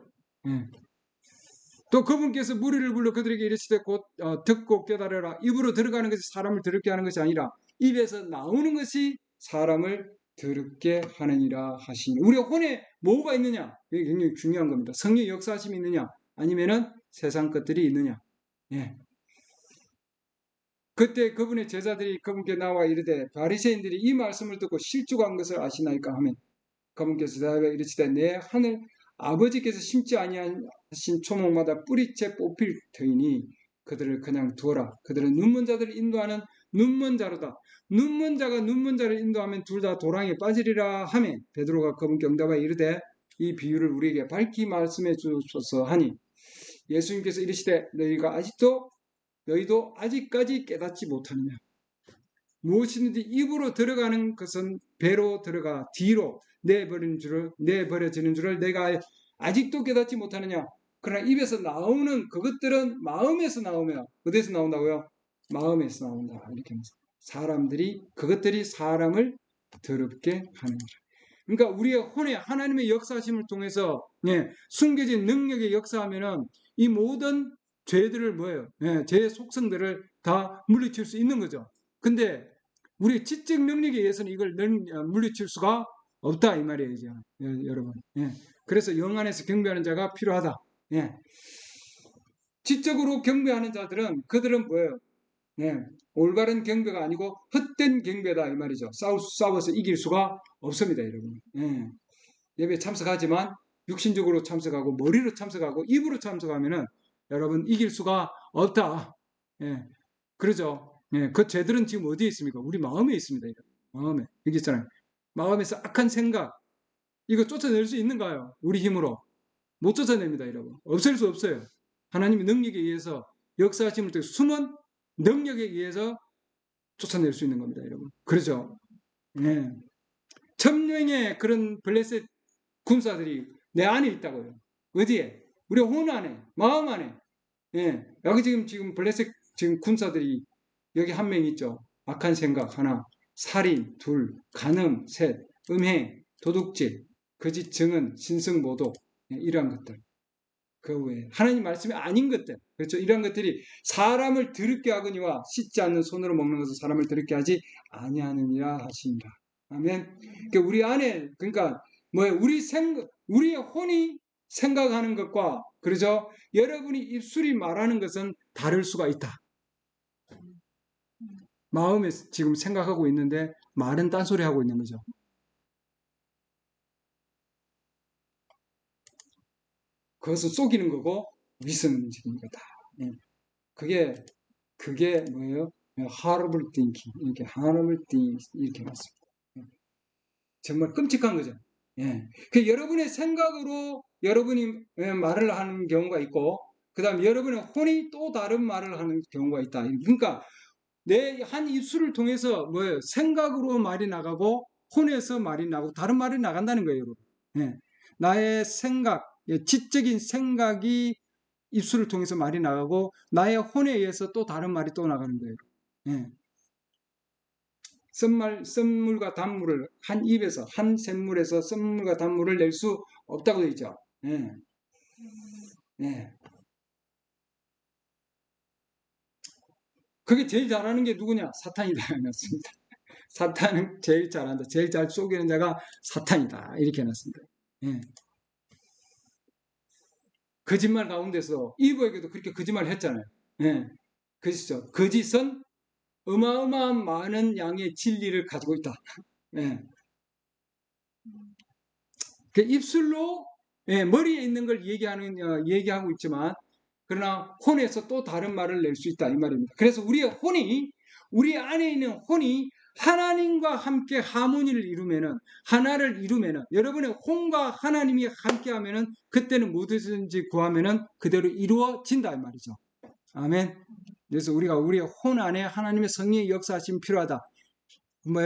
또 그분께서 무리를 불러 그들에게 이르시되 곧 듣고 깨달으라. 입으로 들어가는 것이 사람을 더럽게 하는 것이 아니라 입에서 나오는 것이 사람을 더럽게 하느니라 하시니. 우리 혼에 뭐가 있느냐? 이게 굉장히 중요한 겁니다. 성령의 역사하심이 있느냐? 아니면은 세상 것들이 있느냐? 그때 그분의 제자들이 그분께 나와 이르되 바리새인들이 이 말씀을 듣고 실족한 것을 아시나이까 하면 그분께서 대답하여 이르시되 내 하늘 아버지께서 심지 아니하신 초목마다 뿌리째 뽑힐 터이니 그들을 그냥 두어라. 그들은 눈먼 자들을 인도하는 눈먼 자로다. 눈먼 자가 눈먼 자를 인도하면 둘 다 도랑에 빠지리라 하매 베드로가 그분께 응답하여 이르되 이 비유를 우리에게 밝히 말씀해 주소서 하니 예수님께서 이르시되 너희도 아직까지 깨닫지 못하느냐. 무엇이든지 입으로 들어가는 것은 배로 들어가 뒤로 내버려지는 줄을 내가 아직도 깨닫지 못하느냐. 그러나 입에서 나오는 그것들은 마음에서 나오며 어디서 나온다고요? 마음에서 나온다. 이렇게 하면서 그것들이 사람을 더럽게 하느니라. 그러니까 우리의 혼에 하나님의 역사하심을 통해서 숨겨진 능력의 역사하면은 이 모든 죄들을 뭐예요? 죄의 속성들을 다 물리칠 수 있는 거죠. 근데 우리 지적 능력에 의해서는 이걸 물리칠 수가 없다 이 말이에요, 여러분. 그래서 영 안에서 경배하는 자가 필요하다. 지적으로 경배하는 자들은 그들은 뭐예요? 올바른 경배가 아니고 헛된 경배다 이 말이죠. 싸워서 이길 수가 없습니다, 여러분. 예배 참석하지만 육신적으로 참석하고 머리로 참석하고 입으로 참석하면은 여러분 이길 수가 없다. 그러죠. 그 죄들은 지금 어디에 있습니까? 우리 마음에 있습니다. 마음에. 여기 있잖아요. 마음에서 악한 생각 이거 쫓아낼 수 있는가요? 우리 힘으로. 못 쫓아냅니다, 여러분. 없앨 수 없어요. 하나님의 능력에 의해서 역사하심을 통해 숨은 능력에 의해서 쫓아낼 수 있는 겁니다, 여러분. 그렇죠? 예. 1000명의 그런 블레셋 군사들이 내 안에 있다고요. 어디에? 우리 혼 안에, 마음 안에. 예. 여기 지금 블레셋 지금 군사들이 여기 한 명 있죠. 악한 생각 하나, 살인 둘, 간음 셋, 음행, 도둑질, 거짓 증언, 신성모독, 예, 이러한 것들. 그 외에 하나님 말씀이 아닌 것들, 그렇죠? 이러한 것들이 사람을 더럽게 하거니와 씻지 않는 손으로 먹는 것은 사람을 더럽게 하지 아니하느니라 하신다. 아멘. 그러니까 우리 안에, 그러니까 우리의 혼이 생각하는 것과, 그렇죠? 여러분이 입술이 말하는 것은 다를 수가 있다. 마음에 지금 생각하고 있는데 말은 딴소리 하고 있는 거죠. 그것을 속이는 거고 위선적인 거다. 예. 그게 뭐예요? horrible thinking, 이렇게 horrible things 이렇게 맞습니다. 예. 정말 끔찍한 거죠. 예. 그 여러분의 생각으로 여러분이 말을 하는 경우가 있고, 그다음 여러분의 혼이 또 다른 말을 하는 경우가 있다. 그러니까 내 한 입술을 통해서 뭐예요? 생각으로 말이 나가고 혼에서 말이 나고 다른 말이 나간다는 거예요, 여러분. 예. 나의 생각, 지적인 생각이 입술을 통해서 말이 나가고 나의 혼에 의해서 또 다른 말이 또 나가는 거예요. 예. 썸물과 단물을 한 입에서, 한 샘물에서 썸물과 단물을 낼 수 없다고 되어 있죠. 예. 예. 그게 제일 잘하는 게 누구냐? 사탄이다. 해놨습니다. 사탄은 제일 잘한다. 제일 잘 속이는 자가 사탄이다. 이렇게 해놨습니다. 예. 거짓말 가운데서 이브에게도 그렇게 거짓말을 했잖아요. 예. 그렇죠. 거짓은 어마어마한 많은 양의 진리를 가지고 있다. 예. 그 입술로 머리에 있는 걸 얘기하고 있지만, 그러나 혼에서 또 다른 말을 낼 수 있다 이 말입니다. 그래서 우리 안에 있는 혼이 하나님과 함께 하모니를 이루면은, 하나를 이루면은, 여러분의 혼과 하나님이 함께하면은 그때는 뭐든지 구하면은 그대로 이루어진다 이 말이죠. 아멘. 그래서 우리가 우리의 혼 안에 하나님의 성령의 역사하심이 필요하다.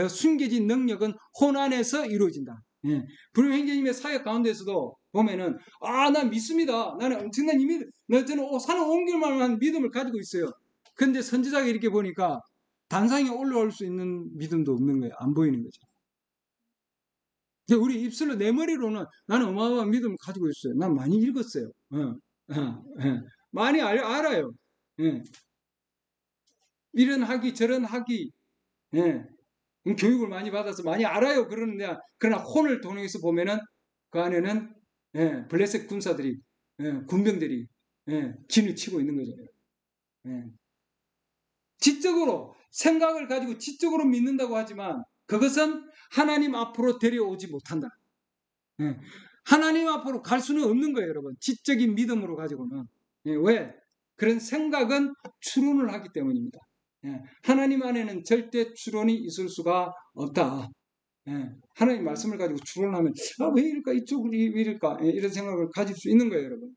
숨겨진 능력은 혼 안에서 이루어진다. 예. 불교 행제님의 사역 가운데서도 보면은, 나 믿습니다. 나는 엄청난 저는 산을 옮길 만한 믿음을 가지고 있어요. 근데 선지자가 이렇게 보니까 단상에 올라올 수 있는 믿음도 없는 거예요. 안 보이는 거죠. 우리 입술로, 내 머리로는 나는 어마어마한 믿음을 가지고 있어요. 난 많이 읽었어요. 많이 알아요. 예. 이런 하기 저런 하기, 예. 교육을 많이 받아서 많이 알아요. 그러나 혼을 통해서 보면은 그 안에는 블레셋 군사들이, 군병들이 진을 치고 있는 거죠. 지적으로 생각을 가지고 지적으로 믿는다고 하지만 그것은 하나님 앞으로 데려오지 못한다. 하나님 앞으로 갈 수는 없는 거예요, 여러분. 지적인 믿음으로 가지고는. 왜? 그런 생각은 추론을 하기 때문입니다. 하나님 안에는 절대 추론이 있을 수가 없다. 하나님 말씀을 가지고 추론하면 왜 이럴까, 이쪽이 왜 이럴까, 이런 생각을 가질 수 있는 거예요, 여러분.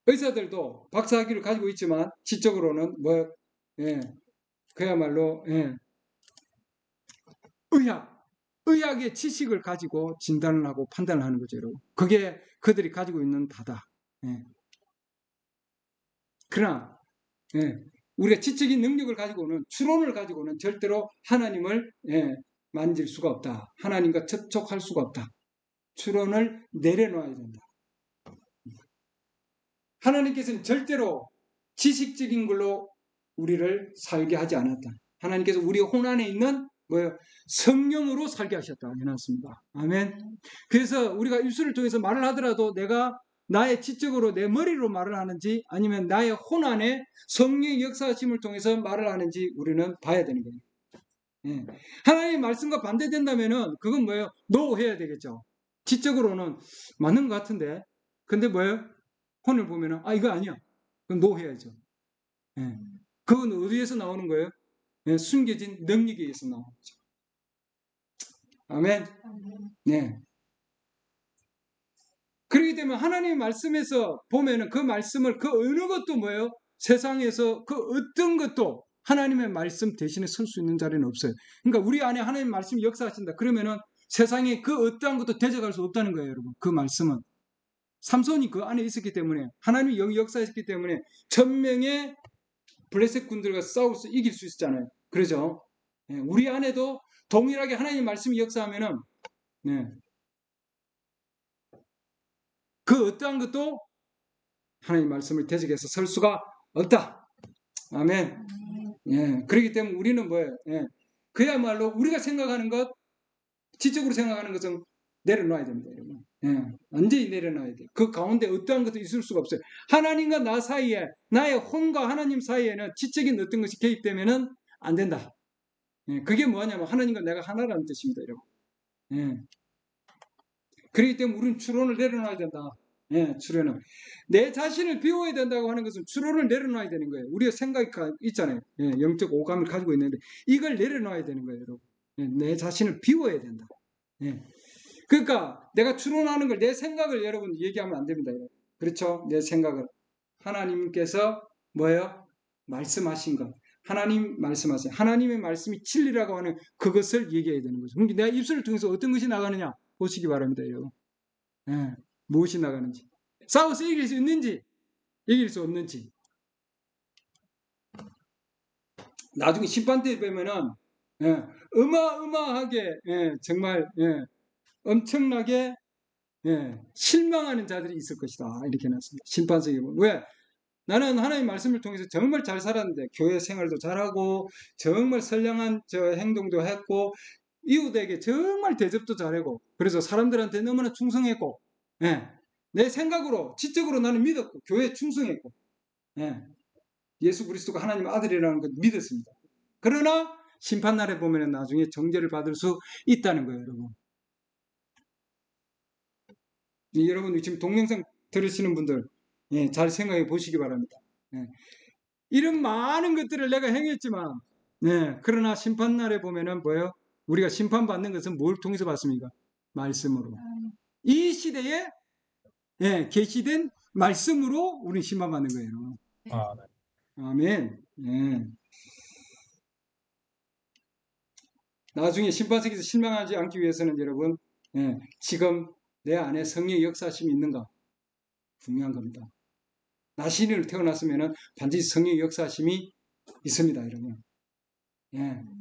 의사들도 박사학위를 가지고 있지만 지적으로는 그야말로 의학의 지식을 가지고 진단을 하고 판단을 하는 거죠, 여러분. 그게 그들이 가지고 있는 바다. 그러나 우리가 지적인 능력을 가지고는, 추론을 가지고는 절대로 하나님을 만질 수가 없다. 하나님과 접촉할 수가 없다. 추론을 내려놔야 된다. 하나님께서는 절대로 지식적인 걸로 우리를 살게 하지 않았다. 하나님께서 우리 혼 안에 있는 성령으로 살게 하셨다. 해놨습니다. 아멘. 그래서 우리가 입술을 통해서 말을 하더라도 내가 나의 지적으로 내 머리로 말을 하는지 아니면 나의 혼 안에 성령의 역사하심을 통해서 말을 하는지 우리는 봐야 되는 거예요. 하나님의 말씀과 반대된다면은 그건 노 해야 되겠죠. 지적으로는 맞는 것 같은데, 근데 혼을 보면은 이거 아니야. 그건 노 해야죠. 그건 어디에서 나오는 거예요? 숨겨진 능력에 의해서 나오는 거죠. 아멘. 네. 그렇기 때문에 하나님의 말씀에서 보면은 그 말씀을 그 어느 것도 뭐예요? 세상에서 그 어떤 것도 하나님의 말씀 대신에 설 수 있는 자리는 없어요. 그러니까 우리 안에 하나님의 말씀이 역사하신다. 그러면은 세상에 그 어떠한 것도 대적할 수 없다는 거예요, 여러분. 그 말씀은. 삼손이 그 안에 있었기 때문에 하나님이 영이 역사했기 때문에 1000명의 블레셋 군들과 싸워서 이길 수 있었잖아요. 그러죠? 예, 우리 안에도 동일하게 하나님의 말씀이 역사하면은 네, 그 어떠한 것도 하나님의 말씀을 대적해서 설 수가 없다. 아멘. 예, 그렇기 때문에 우리는 뭐예요? 예, 그야말로 우리가 생각하는 것, 지적으로 생각하는 것은 내려놔야 됩니다, 여러분. 예, 완전히 내려놔야 돼요. 그 가운데 어떠한 것도 있을 수가 없어요. 하나님과 나 사이에, 나의 혼과 하나님 사이에는 지적인 어떤 것이 개입되면은 안 된다. 예, 그게 뭐냐면 하나님과 내가 하나라는 뜻입니다, 여러분. 예. 그렇기 때문에 우리는 추론을 내려놔야 된다. 예, 추론은. 내 자신을 비워야 된다고 하는 것은 추론을 내려놔야 되는 거예요. 우리가 생각이 있잖아요. 예, 영적 오감을 가지고 있는데 이걸 내려놔야 되는 거예요, 여러분. 예, 내 자신을 비워야 된다. 예. 그러니까 내가 추론하는 걸, 내 생각을 여러분 얘기하면 안 됩니다, 여러분. 그렇죠? 내 생각을. 하나님께서 뭐예요? 말씀하신 것. 하나님 말씀하세요. 하나님의 말씀이 진리라고 하는 그것을 얘기해야 되는 거죠. 그러니까 내가 입술을 통해서 어떤 것이 나가느냐 보시기 바랍니다, 여러분. 예, 무엇이 나가는지. 싸워서 이길 수 있는지, 이길 수 없는지. 나중에 심판 때 보면은 예, 어마어마하게 정말 엄청나게 실망하는 자들이 있을 것이다. 이렇게 놨습니다. 심판석에 보면. 왜? 나는 하나님 말씀을 통해서 정말 잘 살았는데 교회 생활도 잘하고 정말 선량한 행동도 했고 이웃에게 정말 대접도 잘하고 그래서 사람들한테 너무나 충성했고 내 생각으로 지적으로 나는 믿었고 교회에 충성했고 예수 그리스도가 하나님 아들이라는 걸 믿었습니다. 그러나 심판날에 보면 나중에 정죄를 받을 수 있다는 거예요, 여러분. 여러분 지금 동영상 들으시는 분들 잘 생각해 보시기 바랍니다. 이런 많은 것들을 내가 행했지만 그러나 심판날에 보면은 뭐예요? 우리가 심판받는 것은 뭘 통해서 받습니까? 말씀으로. 이 시대에 계시된 말씀으로 우리는 심판받는 거예요. 아, 네. 아멘. 나중에 심판석에서 실망하지 않기 위해서는 여러분 지금 내 안에 성령의 역사심이 있는가? 중요한 겁니다. 나 신인으로 태어났으면 반드시 성령의 역사심이 있습니다, 여러분.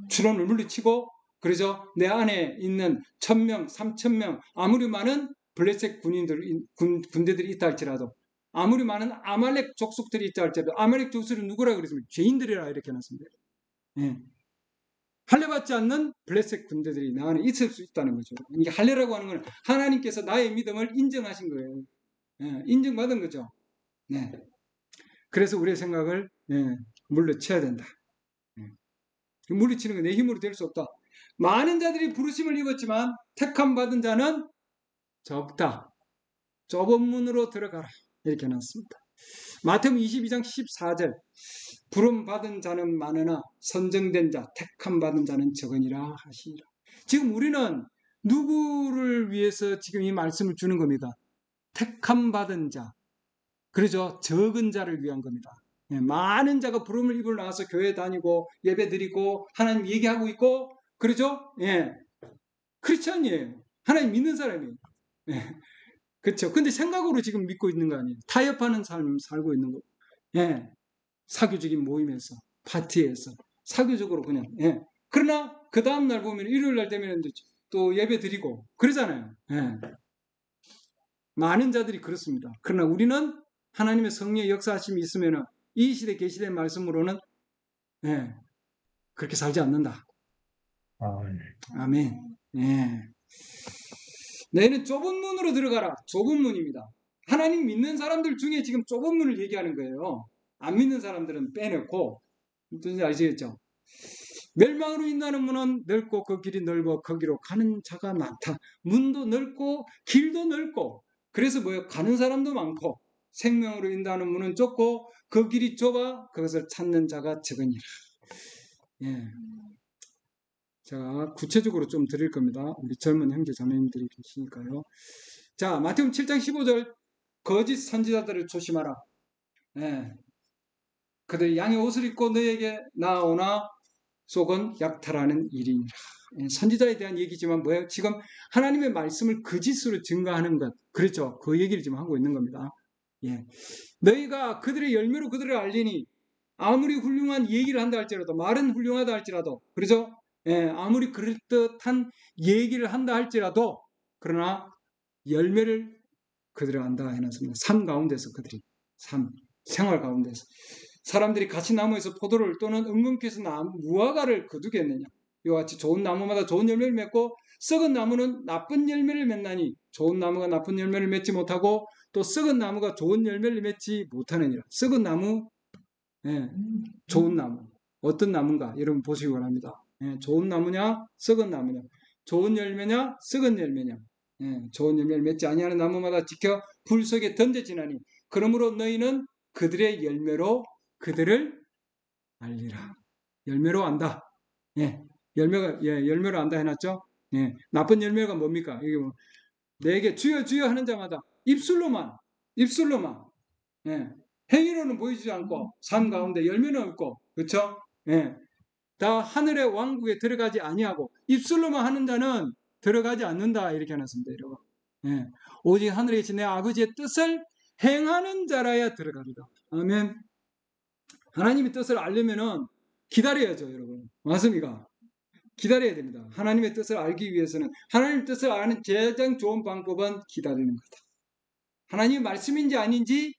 추론을 물리치고 그래서 내 안에 있는 1000명, 3000명 아무리 많은 블레셋 군대들이 있다 할지라도 아무리 많은 아말렉 족속들이 있다 할지라도 아말렉 족속은 누구라 그랬습니까? 죄인들이라 이렇게 해놨습니다. 할례받지 않는 블레셋 군대들이 나 안에 있을 수 있다는 거죠. 이게 할례라고 하는 건 하나님께서 나의 믿음을 인정하신 거예요. 인정받은 거죠. 그래서 우리의 생각을 물리쳐야 된다. 물리치는 건 내 힘으로 될 수 없다. 많은 자들이 부르심을 입었지만 택함 받은 자는 적다. 좁은 문으로 들어가라. 이렇게 해놨습니다. 마태복음 22장 14절 부름 받은 자는 많으나 선정된 자, 택함 받은 자는 적으니라 하시니라. 지금 우리는 누구를 위해서 지금 이 말씀을 주는 겁니다. 택함 받은 자, 그러죠. 적은 자를 위한 겁니다. 많은 자가 부름을 입으러 나와서 교회 다니고 예배 드리고 하나님 얘기하고 있고 그러죠. 크리스천이에요. 하나님 믿는 사람이에요. 그렇죠. 근데 생각으로 지금 믿고 있는 거 아니에요. 타협하는 삶 살고 있는 거. 사교적인 모임에서 파티에서 사교적으로 그냥. 그러나 그 다음 날 보면 일요일 날 되면 또 예배 드리고 그러잖아요. 많은 자들이 그렇습니다. 그러나 우리는 하나님의 성령의 역사하심이 있으면 이 시대 계시된 말씀으로는 그렇게 살지 않는다. 아멘. 너희는 좁은 문으로 들어가라. 좁은 문입니다. 하나님 믿는 사람들 중에 지금 좁은 문을 얘기하는 거예요. 안 믿는 사람들은 빼놓고 무슨 아시겠죠? 멸망으로 인도하는 문은 넓고 그 길이 넓어 거기로 가는 자가 많다. 문도 넓고 길도 넓고 그래서 뭐예요? 가는 사람도 많고 생명으로 인도하는 문은 좁고 그 길이 좁아 그것을 찾는 자가 적으니라. 제가 구체적으로 좀 드릴 겁니다. 우리 젊은 형제 자매님들이 계시니까요. 자, 마태복음 7장 15절 거짓 선지자들을 조심하라. 예. 그들이 양의 옷을 입고 너에게 나오나 속은 약탈하는 일이니라. 예, 선지자에 대한 얘기지만 뭐예요? 지금 하나님의 말씀을 거짓으로 증거하는 것. 그렇죠. 그 얘기를 지금 하고 있는 겁니다. 예. 너희가 그들의 열매로 그들을 알리니 아무리 훌륭한 얘기를 한다 할지라도 말은 훌륭하다 할지라도 그렇죠? 예, 아무리 그럴듯한 얘기를 한다 할지라도 그러나 열매를 그들을 안다 해놨습니다. 삶 가운데서 그들이 생활 가운데서 사람들이 같이 나무에서 포도를 또는 은근께서 무화과를 거두겠느냐. 이와 같이 좋은 나무마다 좋은 열매를 맺고 썩은 나무는 나쁜 열매를 맺나니 좋은 나무가 나쁜 열매를 맺지 못하고 또 썩은 나무가 좋은 열매를 맺지 못하느니라. 썩은 나무, 예, 좋은 나무. 어떤 나무인가? 여러분 보시기 바랍니다. 예, 좋은 나무냐, 썩은 나무냐, 좋은 열매냐, 썩은 열매냐. 예, 좋은 열매를 맺지 아니하는 나무마다 지켜 불 속에 던져지나니 그러므로 너희는 그들의 열매로 그들을 알리라. 열매로 안다. 예, 열매로 안다 해놨죠? 예, 나쁜 열매가 뭡니까? 이게 뭐, 내게 주여 주여 하는 자마다 입술로만, 예, 행위로는 보이지 않고 삶 가운데 열매는 없고, 그렇죠? 예, 다 하늘의 왕국에 들어가지 아니하고 입술로만 하는 자는 들어가지 않는다 이렇게 해놨습니다. 여러분. 예, 오직 하늘에 계신 내 아버지의 뜻을 행하는 자라야 들어가리라. 아멘. 하나님의 뜻을 알려면은 기다려야죠, 여러분. 맞습니까? 기다려야 됩니다. 하나님의 뜻을 알기 위해서는 하나님의 뜻을 아는 가장 좋은 방법은 기다리는 거다. 하나님의 말씀인지 아닌지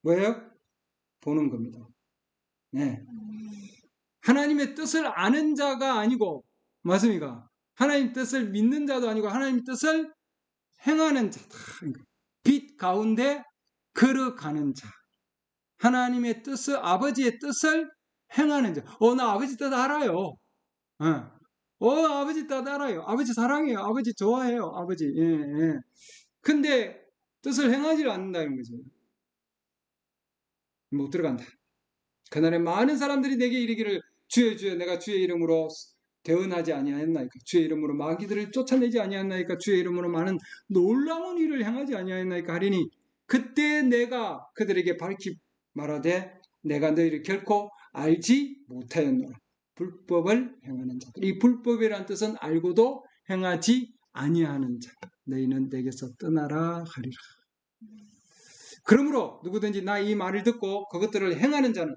뭐예요? 보는 겁니다. 네. 하나님의 뜻을 아는 자가 아니고 맞습니까? 하나님 뜻을 믿는 자도 아니고 하나님 뜻을 행하는 자다. 빛 가운데 걸어가는 자. 하나님의 뜻을 아버지의 뜻을 행하는 자. 나 아버지 뜻 알아요. 아버지 뜻 알아요. 아버지 사랑해요. 아버지 좋아해요. 아버지. 예, 예. 근데 뜻을 행하지 않는다는 거죠. 못 들어간다. 그날에 많은 사람들이 내게 이르기를 주여 주여 내가 주의 이름으로 대언하지 아니하였나이까 주의 이름으로 마귀들을 쫓아내지 아니하였나이까 주의 이름으로 많은 놀라운 일을 행하지 아니하였나이까 하리니 그때 내가 그들에게 밝히 말하되 내가 너희를 결코 알지 못하였노라. 불법을 행하는 자들. 이 불법이란 뜻은 알고도 행하지 아니하는 자. 너희는 내게서 떠나라 하리라. 그러므로 누구든지 나 이 말을 듣고 그것들을 행하는 자는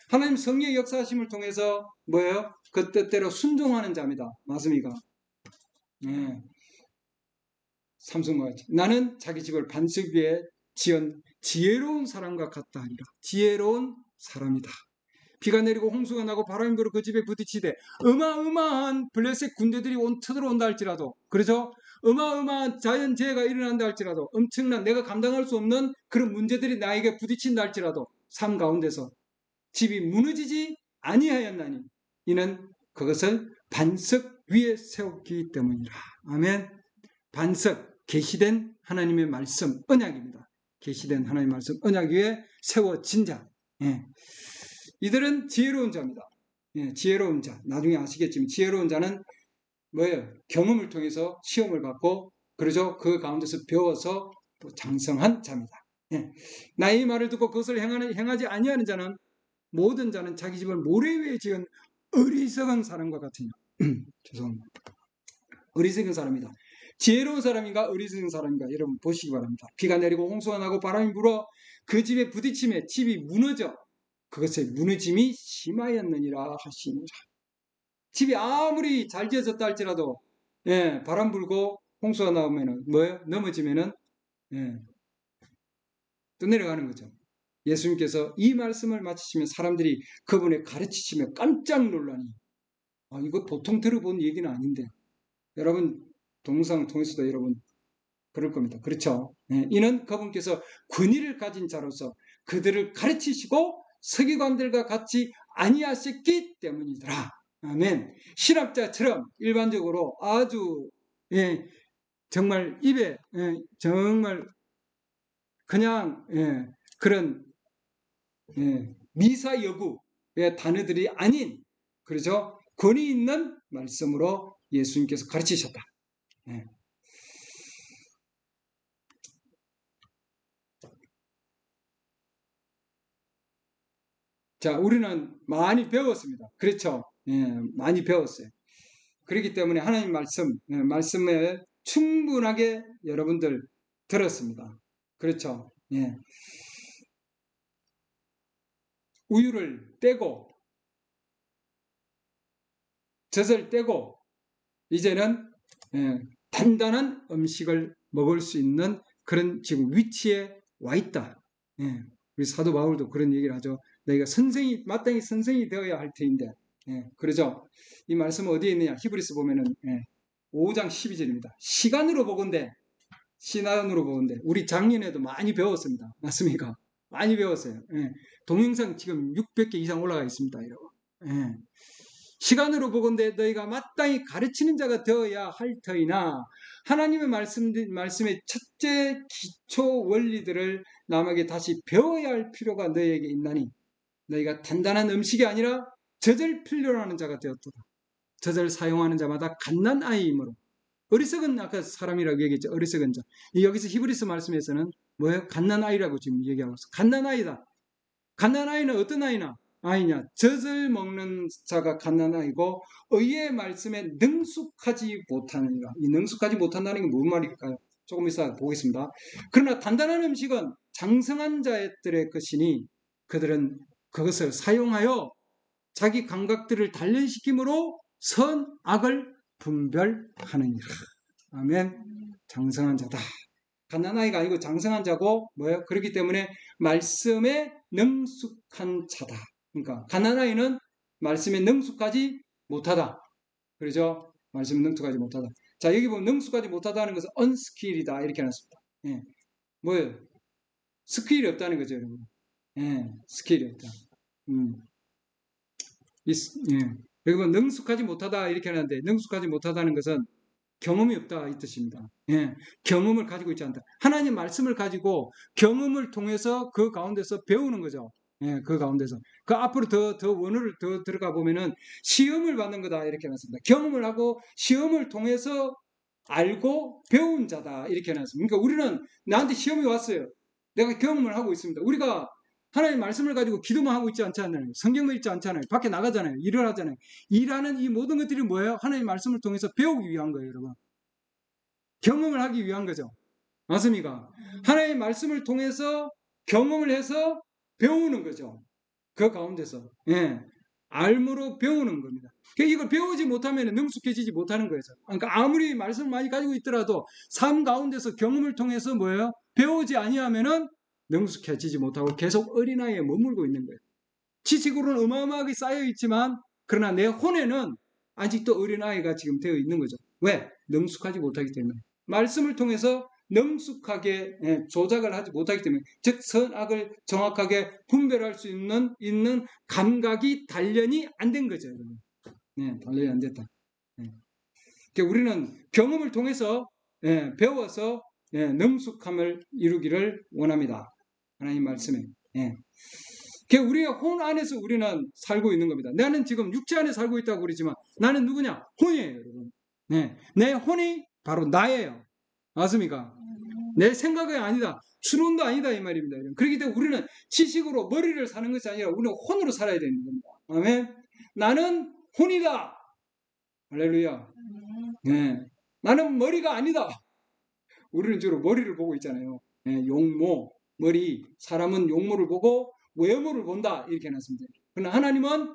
하나님 성령의 역사하심을 통해서 뭐예요? 그 뜻대로 순종하는 자입니다. 맞습니까? 네. 삼성과 같이 나는 자기 집을 반석 위에 지은 지혜로운 사람과 같다 하리라. 지혜로운 사람이다. 비가 내리고 홍수가 나고 바람이 불어 그 집에 부딪히되 어마어마한 블레셋 군대들이 쳐들어온다 할지라도 그렇죠? 어마어마한 자연재해가 일어난다 할지라도 엄청난 내가 감당할 수 없는 그런 문제들이 나에게 부딪힌다 할지라도 삶 가운데서 집이 무너지지 아니하였나니 이는 그것을 반석 위에 세웠기 때문이라. 아멘. 반석, 계시된 하나님의 말씀, 언약입니다. 계시된 하나님의 말씀, 언약 위에 세워진 자. 예. 이들은 지혜로운 자입니다. 예, 지혜로운 자. 나중에 아시겠지만 지혜로운 자는 뭐예요? 경험을 통해서 시험을 받고 그러죠. 그 가운데서 배워서 또 장성한 자입니다. 예. 나의 말을 듣고 그것을 행하지 아니하는 자는 모든 자는 자기 집을 모래 위에 지은 어리석은 사람과 같으냐. 죄송합니다. 어리석은 사람이다. 지혜로운 사람인가 어리석은 사람인가 여러분 보시기 바랍니다. 비가 내리고 홍수가 나고 바람이 불어 그 집에 부딪힘에 집이 무너져 그것의 무너짐이 심하였느니라 하시니라. 집이 아무리 잘 지어졌다 할지라도 예, 바람 불고 홍수가 나오면은 뭐예요? 넘어지면은 예, 또 내려가는 거죠. 예수님께서 이 말씀을 마치시면 사람들이 그분의 가르치시며 깜짝 놀라니 이거 보통 들어본 얘기는 아닌데 여러분 동영상을 통해서도 여러분 그럴 겁니다. 그렇죠? 예, 이는 그분께서 권위를 가진 자로서 그들을 가르치시고 서기관들과 같이 아니하셨기 때문이더라. 아멘. 신학자처럼 일반적으로 아주 예, 정말 입에 정말 그냥 그런 미사 여구의 단어들이 아닌 그렇죠? 권위 있는 말씀으로 예수님께서 가르치셨다. 예. 자, 우리는 많이 배웠습니다. 그렇죠? 예, 많이 배웠어요. 그렇기 때문에 하나님 말씀을 충분하게 여러분들 들었습니다. 그렇죠? 예. 우유를 떼고 젖을 떼고 이제는 단단한 음식을 먹을 수 있는 그런 지금 위치에 와 있다. 예. 우리 사도 바울도 그런 얘기를 하죠. 너희가 마땅히 선생이 되어야 할 터인데, 그러죠. 이 말씀은 어디에 있느냐? 히브리서 보면은 5장 12절입니다. 시간으로 보건대 우리 작년에도 많이 배웠습니다. 맞습니까? 많이 배웠어요. 동영상 지금 600개 이상 올라가 있습니다. 여러분. 시간으로 보건대 너희가 마땅히 가르치는 자가 되어야 할 터이나 하나님의 말씀의 첫째 기초 원리들을 남에게 다시 배워야 할 필요가 너희에게 있나니 너희가 단단한 음식이 아니라 젖을 필요로 하는 자가 되었도다. 젖을 사용하는 자마다 갓난아이이므로 어리석은 아까 사람이라고 얘기했죠. 어리석은 자. 여기서 히브리서 말씀에서는 뭐예요? 갓난아이라고 지금 얘기하고 있어. 갓난아이다. 갓난아이는 어떤 아이냐? 젖을 먹는 자가 갓난아이고 의의 말씀에 능숙하지 못하느니라. 이 능숙하지 못한다는 게 무슨 말일까요? 조금 이따 보겠습니다. 그러나 단단한 음식은 장성한 자들의 것이니 그들은 그것을 사용하여 자기 감각들을 단련시킴으로 선악을 분별하느니라. 아멘. 장성한 자다. 갓난아이가 아니고 장성한 자고 뭐예요? 그렇기 때문에 말씀에 능숙한 자다. 그러니까 갓난아이는 말씀에 능숙하지 못하다. 그러죠? 말씀에 능숙하지 못하다. 자, 여기 보면 능숙하지 못하다는 것은 unskill이다 이렇게 해놨습니다. 뭐예요? 스킬이 없다는 거죠, 여러분. 스킬이 없다. 여기 보면 능숙하지 못하다 이렇게 하는데 능숙하지 못하다는 것은 경험이 없다 이 뜻입니다. 경험을 가지고 있지 않다. 하나님 말씀을 가지고 경험을 통해서 그 가운데서 배우는 거죠. 그 가운데서 그 앞으로 더 원어를 더 들어가 보면은 시험을 받는 거다 이렇게 해놨습니다. 경험을 하고 시험을 통해서 알고 배운 자다 이렇게 해놨습니다. 그러니까 우리는 나한테 시험이 왔어요. 내가 경험을 하고 있습니다. 우리가 하나님 말씀을 가지고 기도만 하고 있지 않잖아요. 성경도 읽지 않잖아요. 밖에 나가잖아요. 일을 하잖아요. 일하는 이 모든 것들이 뭐예요? 하나님 말씀을 통해서 배우기 위한 거예요, 여러분. 경험을 하기 위한 거죠. 맞습니까? 하나님 말씀을 통해서 경험을 해서 배우는 거죠. 그 가운데서. 알므로 배우는 겁니다. 이걸 배우지 못하면 능숙해지지 못하는 거예요. 그러니까 아무리 말씀을 많이 가지고 있더라도 삶 가운데서 경험을 통해서 뭐예요? 배우지 아니하면은 능숙해지지 못하고 계속 어린아이에 머물고 있는 거예요. 지식으로는 어마어마하게 쌓여 있지만 그러나 내 혼에는 아직도 어린아이가 지금 되어 있는 거죠. 왜? 능숙하지 못하기 때문에. 말씀을 통해서 능숙하게 조작을 하지 못하기 때문에 즉 선악을 정확하게 분별할 수 있는 감각이 단련이 안 된 거죠. 단련이 안 됐다. 그러니까 우리는 경험을 통해서 배워서 능숙함을 이루기를 원합니다. 하나님 말씀에. 우리의 혼 안에서 우리는 살고 있는 겁니다. 나는 지금 육체 안에 살고 있다고 그러지만 나는 누구냐? 혼이에요, 여러분. 내 혼이 바로 나예요. 맞습니까? 내 생각이 아니다. 추론도 아니다 이 말입니다. 그렇기 때문에 우리는 지식으로 머리를 사는 것이 아니라 우리는 혼으로 살아야 되는 겁니다. 아멘. 나는 혼이다. 할렐루야. 나는 머리가 아니다. 우리는 주로 머리를 보고 있잖아요. 용모, 머리. 사람은 용모를 보고 외모를 본다 이렇게 해놨습니다. 그러나 하나님은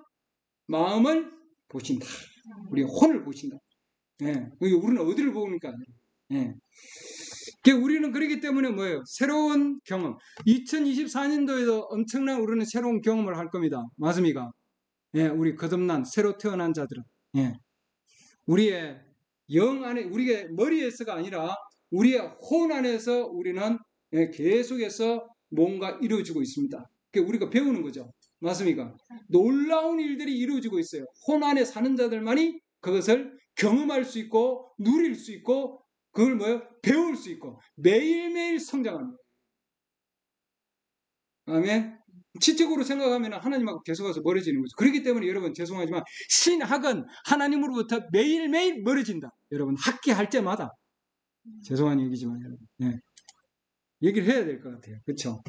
마음을 보신다. 우리 혼을 보신다. 우리는 어디를 보니까? 우리는 그렇기 때문에 뭐예요? 새로운 경험. 2024년도에도 엄청난 우리는 새로운 경험을 할 겁니다. 맞습니까? 우리 거듭난 새로 태어난 자들은 우리의 영 안에 우리의 머리에서가 아니라 우리의 혼 안에서 우리는 계속해서 뭔가 이루어지고 있습니다. 우리가 배우는 거죠. 맞습니까? 놀라운 일들이 이루어지고 있어요. 혼 안에 사는 자들만이 그것을 경험할 수 있고 누릴 수 있고 그걸 뭐예요? 배울 수 있고 매일매일 성장합니다. 아멘. 지적으로 생각하면 하나님하고 계속해서 멀어지는 거죠. 그렇기 때문에 여러분 죄송하지만 신학은 하나님으로부터 매일매일 멀어진다. 여러분 학기할 때마다 죄송한 얘기지만 여러분 얘기를 해야 될 것 같아요. 그렇죠?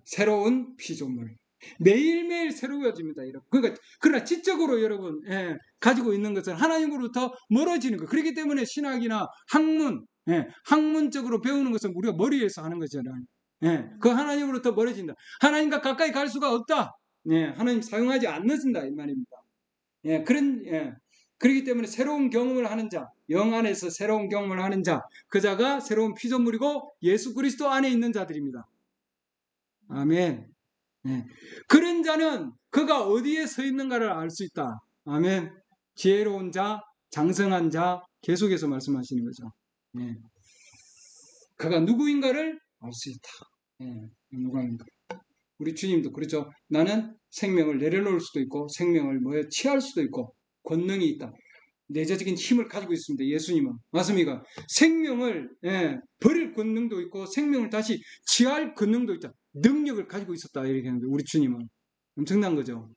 새로운 피조물 매일매일 새로워집니다. 여러분. 그러나 지적으로 여러분 가지고 있는 것은 하나님으로부터 멀어지는 것. 그렇기 때문에 신학이나 학문 학문적으로 배우는 것은 우리가 머리에서 하는 거잖아요. 그 하나님으로부터 멀어진다. 하나님과 가까이 갈 수가 없다. 하나님 사용하지 않는다 이 말입니다. 그렇기 때문에 새로운 경험을 하는 자, 영 안에서 새로운 경험을 하는 자, 그 자가 새로운 피조물이고 예수 그리스도 안에 있는 자들입니다. 아멘. 그런 자는 그가 어디에 서 있는가를 알 수 있다. 아멘. 지혜로운 자, 장성한 자, 계속해서 말씀하시는 거죠. 그가 누구인가를 알 수 있다. 누구인가. 우리 주님도 그렇죠. 나는 생명을 내려놓을 수도 있고 생명을 취할 수도 있고 권능이 있다. 내재적인 힘을 가지고 있습니다. 예수님은. 맞습니까? 생명을 버릴 권능도 있고 생명을 다시 취할 권능도 있다. 능력을 가지고 있었다. 이렇게 하는데 우리 주님은. 엄청난 거죠.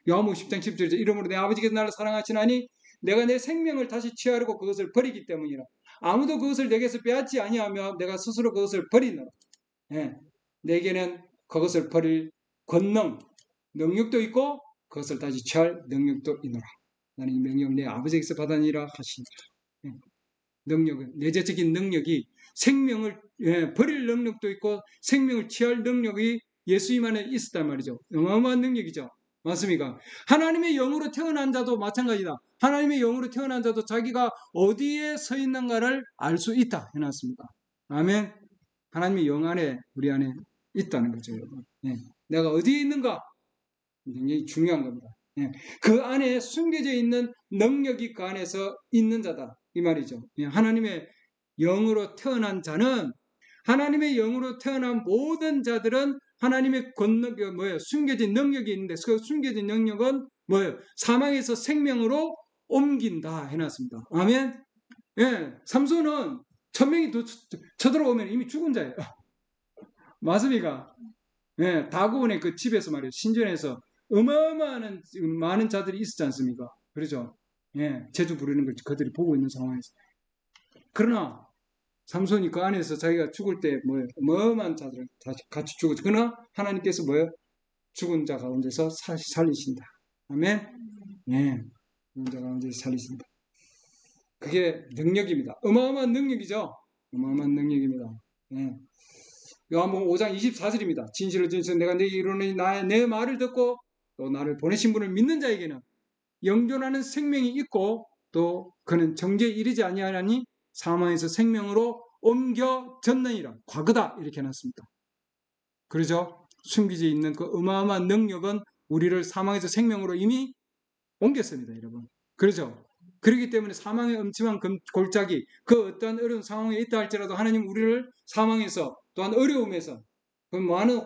요한복음 10장 10절에 이러므로 내 아버지께서 나를 사랑하시나니 내가 내 생명을 다시 취하려고 그것을 버리기 때문이라. 아무도 그것을 내게서 빼앗지 아니하며 내가 스스로 그것을 버리노라. 내게는 그것을 버릴 권능, 능력도 있고 그것을 다시 취할 능력도 있노라. 나는 이 명령 내 아버지에게서 받았니라 하시니라. 능력은 내재적인 능력이 생명을 버릴 능력도 있고 생명을 취할 능력이 예수님 안에 있었단 말이죠. 어마어마한 능력이죠. 맞습니까? 하나님의 영으로 태어난 자도 마찬가지다. 하나님의 영으로 태어난 자도 자기가 어디에 서 있는가를 알 수 있다 해놨습니다. 아멘. 하나님의 영 안에 우리 안에 있다는 거죠. 여러분. 내가 어디에 있는가 굉장히 중요한 겁니다. 그 안에 숨겨져 있는 능력이 그 안에서 있는 자다 이 말이죠. 하나님의 영으로 태어난 자는 하나님의 영으로 태어난 모든 자들은 하나님의 권능이 숨겨진 능력이 있는데 그 숨겨진 능력은 뭐예요? 사망에서 생명으로 옮긴다 해놨습니다. 아멘. 삼손은 1000명이 쳐들어오면 이미 죽은 자예요. 맞습니까? 다고온의 그 집에서 말이에요. 신전에서 어마어마한 많은 자들이 있었지 않습니까? 그렇죠? 제주 부르는 걸 그들이 보고 있는 상황에서. 그러나 삼손이 그 안에서 자기가 죽을 때 어마어마한 자들을 같이 죽었죠. 그러나 하나님께서 죽은 자 가운데서 살리신다. 아멘. 죽은 자 가운데서 살리신다. 그게 능력입니다. 어마어마한 능력이죠. 어마어마한 능력입니다. 요한복음 5장 24절입니다. 진실로 진실로 내가 내게 이르노니 내 말을 듣고 또 나를 보내신 분을 믿는 자에게는 영존하는 생명이 있고 또 그는 정죄에 이르지 아니하나니 사망에서 생명으로 옮겨졌느니라. 과거다 이렇게 해놨습니다. 그렇죠? 숨기져 있는 그 어마어마한 능력은 우리를 사망에서 생명으로 이미 옮겼습니다. 여러분. 그렇죠? 그렇기 때문에 사망의 엄침한 골짜기 그 어떠한 어려운 상황에 있다 할지라도 하나님 우리를 사망에서 또한 어려움에서 그 많은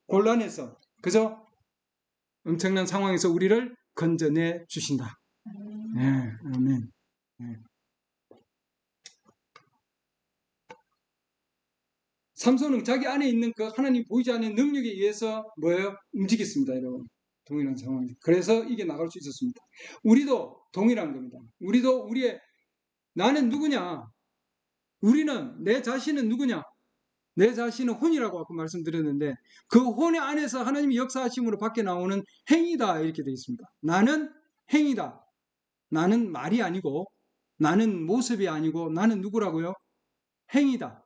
곤란에서 그죠? 엄청난 상황에서 우리를 건져내 주신다. 아멘. 삼손은 자기 안에 있는 그 하나님 보이지 않는 능력에 의해서 움직였습니다. 여러분. 동일한 상황이죠. 그래서 이게 나갈 수 있었습니다. 우리도 동일한 겁니다. 우리도 나는 누구냐? 우리는 내 자신은 누구냐? 내 자신은 혼이라고 아까 말씀드렸는데 그 혼 안에서 하나님의 역사하심으로 밖에 나오는 행위다 이렇게 되어 있습니다. 나는 행위다. 나는 말이 아니고 나는 모습이 아니고 나는 누구라고요? 행위다.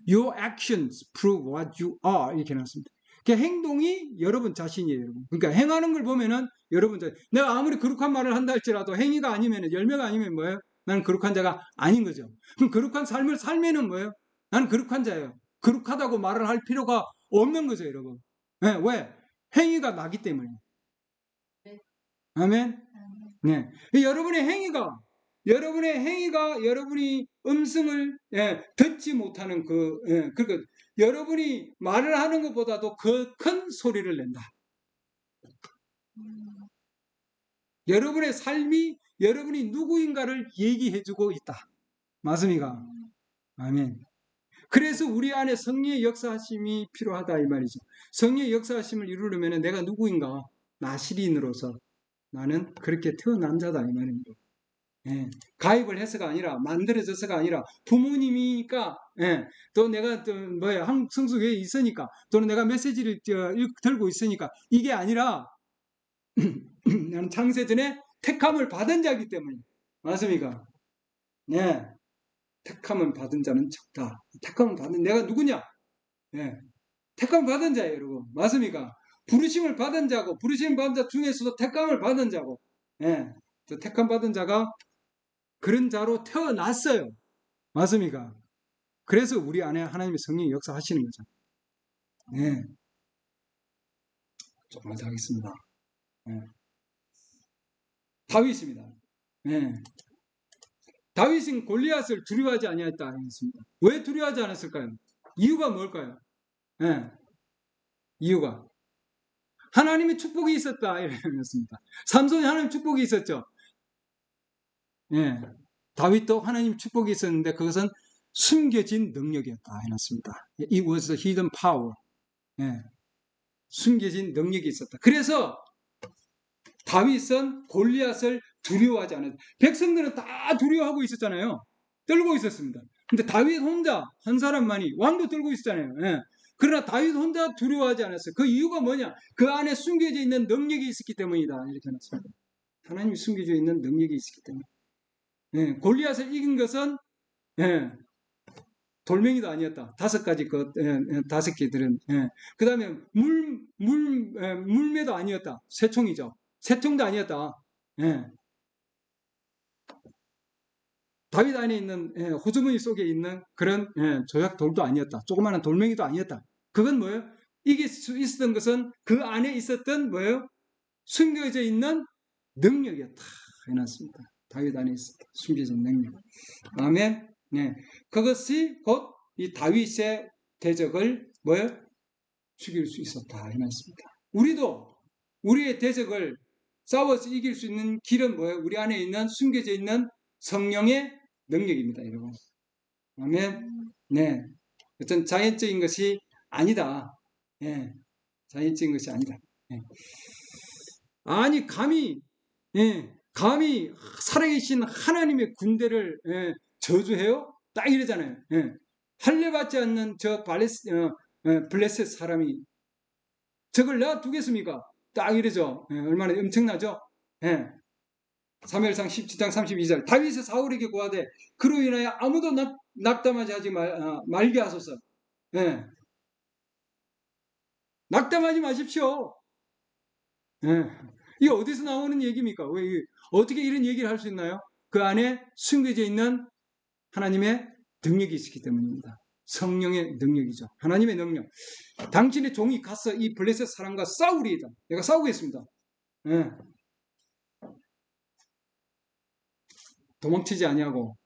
Your actions prove what you are 이렇게 나왔습니다. 그러니까 행동이 여러분 자신이에요. 여러분. 그러니까 행하는 걸 보면은 여러분 자신. 내가 아무리 거룩한 말을 한다 할지라도 행위가 아니면 열매가 아니면 뭐예요? 나는 거룩한 자가 아닌 거죠. 그럼 거룩한 삶을 살면은 뭐예요? 나는 거룩한 자예요. 거룩하다고 말을 할 필요가 없는 거죠, 여러분. 왜? 행위가 나기 때문에. 아멘. 네. 여러분의 행위가 여러분이 음성을 듣지 못하는 그러니까 여러분이 말을 하는 것보다도 그 큰 소리를 낸다. 여러분의 삶이 여러분이 누구인가를 얘기해주고 있다. 맞습니까? 아멘. 그래서 우리 안에 성령의 역사하심이 필요하다 이 말이죠. 성령의 역사하심을 이루려면 내가 누구인가? 나시린으로서 나는 그렇게 태어난 자다 이 말입니다. 예, 가입을 해서가 아니라 만들어져서가 아니라 부모님이니까 또 내가 또 뭐야 성수교회에 있으니까 또는 내가 메시지를 들고 있으니까 이게 아니라 나는 창세전에 택함을 받은 자이기 때문에 맞습니까? 네, 택함을 받은 자는 적다. 택함을 받은 내가 누구냐? 예, 택함을 받은 자예요, 여러분. 맞습니까? 부르심을 받은 자고 부르심 받은 자 중에서도 택함을 받은 자고 예, 택함 받은 자가 그런 자로 태어났어요. 맞습니까? 그래서 우리 안에 하나님의 성령이 역사하시는 거죠. 네. 조금만 더 하겠습니다. 네. 다윗입니다. 네. 다윗은 골리앗을 두려워하지 아니하였다 했습니다. 왜 두려워하지 않았을까요? 이유가 뭘까요? 네. 이유가 하나님의 축복이 있었다 이랬습니다. 삼손이 하나님의 축복이 있었죠. 네. 다윗도 하나님 축복이 있었는데 그것은 숨겨진 능력이었다 해놨습니다. It was the hidden power. 네. 숨겨진 능력이 있었다. 그래서 다윗은 골리앗을 두려워하지 않았다. 백성들은 다 두려워하고 있었잖아요. 떨고 있었습니다. 근데 다윗 혼자 한 사람만이 왕도 떨고 있었잖아요. 예. 그러나 다윗 혼자 두려워하지 않았어요. 그 이유가 뭐냐? 그 안에 숨겨져 있는 능력이 있었기 때문이다. 이렇게 해놨습니다. 하나님이 숨겨져 있는 능력이 있었기 때문에. 예. 골리앗을 이긴 것은 예. 돌멩이도 아니었다. 다섯 가지 다섯 개들은. 예. 그 다음에 물매도 아니었다. 새총이죠. 새총도 아니었다. 예. 다윗 안에 있는 호주머니 속에 있는 그런 조약돌도 아니었다. 조그마한 돌멩이도 아니었다. 그건 뭐예요? 이길 수 있었던 것은 그 안에 있었던 뭐예요? 숨겨져 있는 능력이었다. 해놨습니다. 다윗 안에 있었다. 숨겨진 능력. 아멘. 네. 그것이 곧 이 다윗의 대적을 뭐예요? 죽일 수 있었다. 해놨습니다. 우리도 우리의 대적을 싸워서 이길 수 있는 길은 뭐예요? 우리 안에 있는 숨겨져 있는 성령의 능력입니다, 여러분. 아멘. 네. 어떤 자연적인 것이 아니다. 예. 자연적인 것이 아니다. 예. 아니, 감히 살아계신 하나님의 군대를 저주해요? 딱 이러잖아요. 예. 할례받지 않는 저 블레셋 사람이 저걸 놔두겠습니까? 딱 이러죠. 예. 얼마나 엄청나죠? 예. 사무엘상 17장 32절 다윗이 사울에게 고하되 그로 인하여 아무도 낙담하지 하지 말게 하소서. 예. 낙담하지 마십시오. 예. 이게 어디서 나오는 얘기입니까? 어떻게 이런 얘기를 할 수 있나요? 그 안에 숨겨져 있는 하나님의 능력이 있기 때문입니다. 성령의 능력이죠. 하나님의 능력. 당신의 종이 가서 이 블레셋 사람과 싸우리이다. 내가 싸우겠습니다. 예. 도망치지 아니하고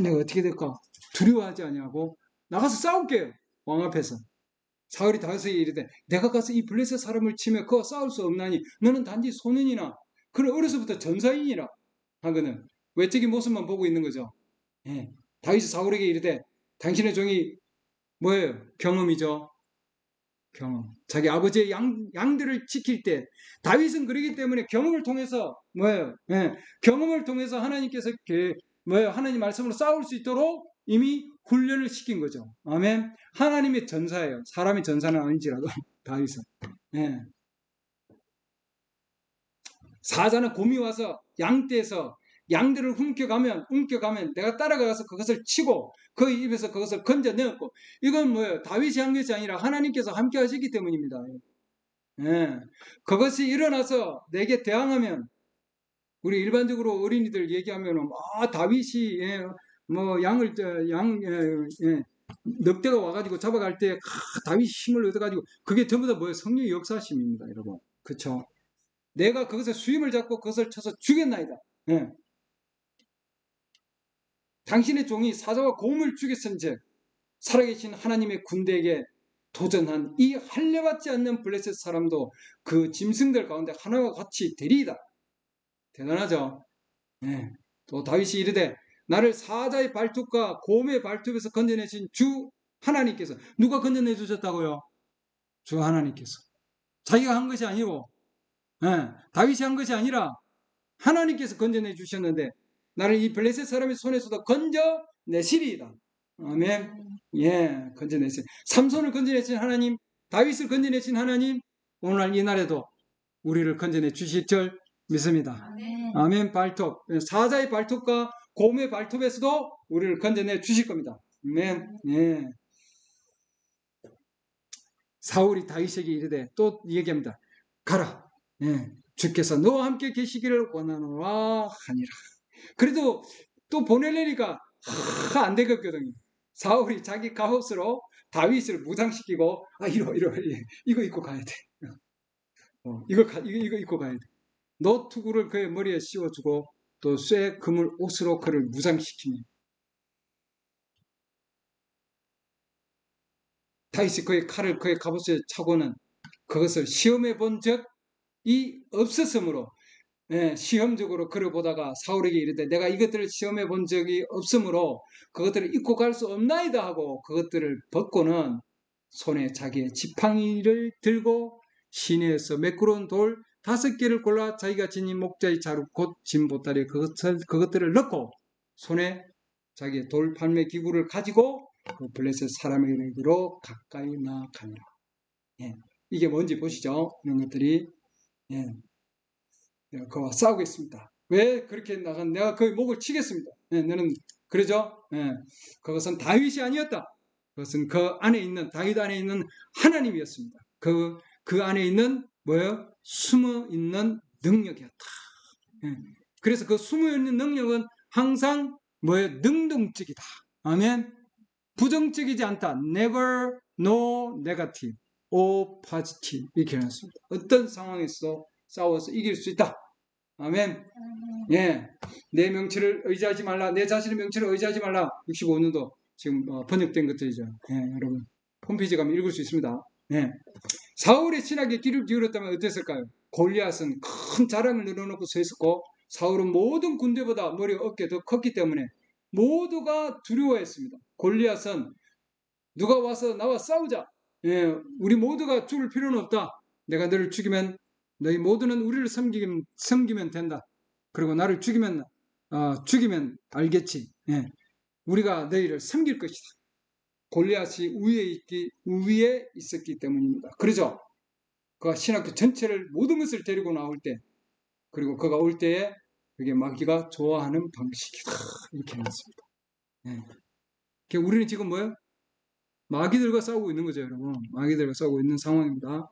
내가 어떻게 될까 두려워하지 아니하고 나가서 싸울게요. 왕 앞에서. 사울이 다윗에게 이르되 내가 가서 이 블레셋 사람을 치며 그와 싸울 수 없나니 너는 단지 소년이나 그는 어려서부터 전사인이라 하거든. 외적인 모습만 보고 있는 거죠. 예. 다윗이 사울에게 이르되 당신의 종이 뭐예요? 경험이죠. 경험. 자기 아버지의 양들을 지킬 때 다윗은 그러기 때문에 경험을 통해서 뭐예요? 예. 경험을 통해서 하나님께서 뭐예요? 하나님 말씀으로 싸울 수 있도록 이미 훈련을 시킨 거죠. 아멘. 하나님의 전사예요. 사람의 전사는 아닌지라도 다윗은. 예. 사자는 곰이 와서 양떼에서 양들을 훔겨가면 내가 따라가서 그것을 치고 그 입에서 그것을 건져내었고 이건 뭐예요? 다윗이 한 것이 아니라 하나님께서 함께 하시기 때문입니다. 예. 그것이 일어나서 내게 대항하면 우리 일반적으로 어린이들 얘기하면 다윗이 양을 늑대가 와가지고 잡아갈 때 다윗이 힘을 얻어가지고 그게 전부 다 뭐예요? 성령의 역사심입니다, 여러분. 그렇죠? 내가 그것을 수임을 잡고 그것을 쳐서 죽였나이다. 예. 당신의 종이 사자와 곰을 죽였은즉 살아계신 하나님의 군대에게 도전한 이 할례받지 않는 블레셋 사람도 그 짐승들 가운데 하나와 같이 되리이다. 대단하죠. 네. 또 다윗이 이르되 나를 사자의 발톱과 곰의 발톱에서 건져내신 주 하나님께서. 누가 건져내 주셨다고요? 주 하나님께서. 자기가 한 것이 아니고, 다윗이 한 것이 아니라 하나님께서 건져내 주셨는데, 나를 이 블레셋 사람의 손에서도 건져내시리이다. 아멘. 예, 건져내시. 삼손을 건져내신 하나님, 다윗을 건져내신 하나님, 오늘 이 날에도 우리를 건져내 주실 줄 믿습니다. 아멘. 아멘. 발톱. 사자의 발톱과 곰의 발톱에서도 우리를 건져내 주실 겁니다. 아멘. 예. 사울이 다윗에게 이르되 또 얘기합니다. 가라. 예. 주께서 너와 함께 계시기를 원하노라 하니라. 그래도 또 보내려니까 안 되겠거든요. 사울이 자기 갑옷으로 다윗을 무장시키고 이거 입고 가야 돼. 이거 입고 가야 돼. 노투구를 그의 머리에 씌워주고 또 쇠 그물 옷으로 그를 무장시키니 다윗이 그의 칼을 그의 갑옷에 차고는 그것을 시험해 본 적이 없었으므로 시험적으로 그를 보다가 사울에게 이르되 내가 이것들을 시험해 본 적이 없으므로 그것들을 입고 갈 수 없나이다 하고 그것들을 벗고는 손에 자기의 지팡이를 들고 시내에서 매끄러운 돌 5개를 골라 자기가 지닌 목자의 자루 곧 진 보따리에 그것들을 넣고 손에 자기의 돌 판매 기구를 가지고 그 블레셋 사람에게로 가까이 나아가니라. 예, 이게 뭔지 보시죠. 이런 것들이 그와 싸우겠습니다. 왜 그렇게 나간? 내가 그의 목을 치겠습니다. 너는 그러죠? 그것은 다윗이 아니었다. 그것은 그 안에 있는 다윗 안에 있는 하나님이었습니다. 그 안에 있는 뭐예요? 숨어 있는 능력이었다. 그래서 그 숨어 있는 능력은 항상 뭐예요? 능동적이다. 아멘. 부정적이지 않다. Never, no, negative, or positive 이렇게 해놨습니다. 어떤 상황에서 싸워서 이길 수 있다. 아멘. 예, 내 명치를 의지하지 말라. 내 자신의 명치를 의지하지 말라. 65년도 지금 번역된 것들이죠. 여러분 홈페이지 가면 읽을 수 있습니다. 사울의 신학에 귀를 기울였다면 어땠을까요? 골리앗은 큰 자랑을 늘어놓고 서 있었고 사울은 모든 군대보다 머리 어깨 더 컸기 때문에 모두가 두려워했습니다. 골리앗은 누가 와서 나와 싸우자. 우리 모두가 죽을 필요는 없다. 내가 너를 죽이면 너희 모두는 우리를 섬기면 된다. 그리고 나를 죽이면 알겠지. 우리가 너희를 섬길 것이다. 골리앗이 우위에 있었기 때문입니다. 그러죠? 그가 신학교 전체를 모든 것을 데리고 나올 때 그리고 그가 올 때에 그게 마귀가 좋아하는 방식이다. 이렇게 해놨습니다. 우리는 지금 뭐예요? 마귀들과 싸우고 있는 거죠, 여러분. 마귀들과 싸우고 있는 상황입니다.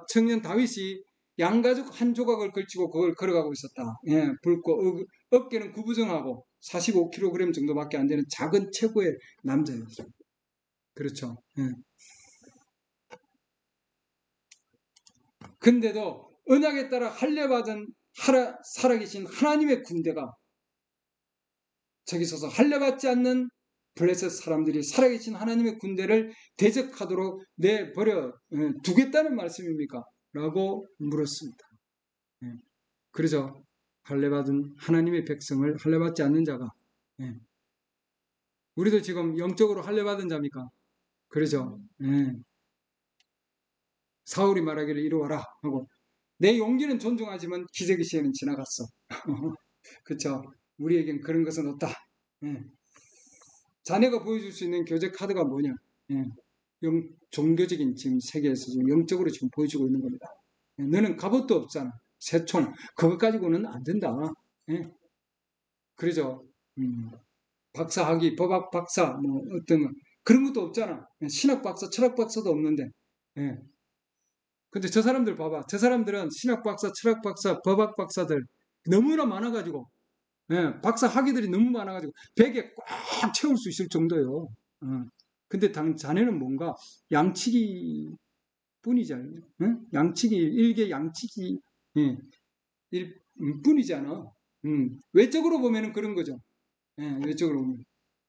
청년 다윗이 양가죽 한 조각을 걸치고 그걸 걸어가고 있었다. 붉고 어깨는 구부정하고 45kg 정도밖에 안 되는 작은 체구의 남자였어요. 그렇죠. 근데도 언약에 따라 할례받은 살아계신 하나님의 군대가 저기 서서 할례받지 않는 블레셋 사람들이 살아계신 하나님의 군대를 대적하도록 내버려 두겠다는 말씀입니까? 라고 물었습니다. 그러죠. 할례받은 하나님의 백성을 할례받지 않는 자가 우리도 지금 영적으로 할례받은 자입니까? 그러죠. 사울이 말하기를 이리 와라 하고 내 용기는 존중하지만 기적의 시에는 지나갔어. 그렇죠. 우리에겐 그런 것은 없다. 자네가 보여줄 수 있는 교제 카드가 뭐냐? 종교적인 지금 세계에서 지금 영적으로 지금 보여주고 있는 겁니다. 너는 갑옷도 없잖아. 새총 그것 가지고는 안 된다. 그러죠. 박사학위, 법학 박사, 뭐 어떤 그런 것도 없잖아. 신학 박사, 철학 박사도 없는데. 근데 저 사람들 봐봐. 저 사람들은 신학 박사, 철학 박사, 법학 박사들 너무나 많아가지고. 박사 학위들이 너무 많아가지고 베개 꽉 채울 수 있을 정도예요. 근데 자네는 뭔가 양치기 뿐이잖아요. 양치기, 일개 양치기 뿐이잖아. 외적으로 보면은 그런 거죠. 외적으로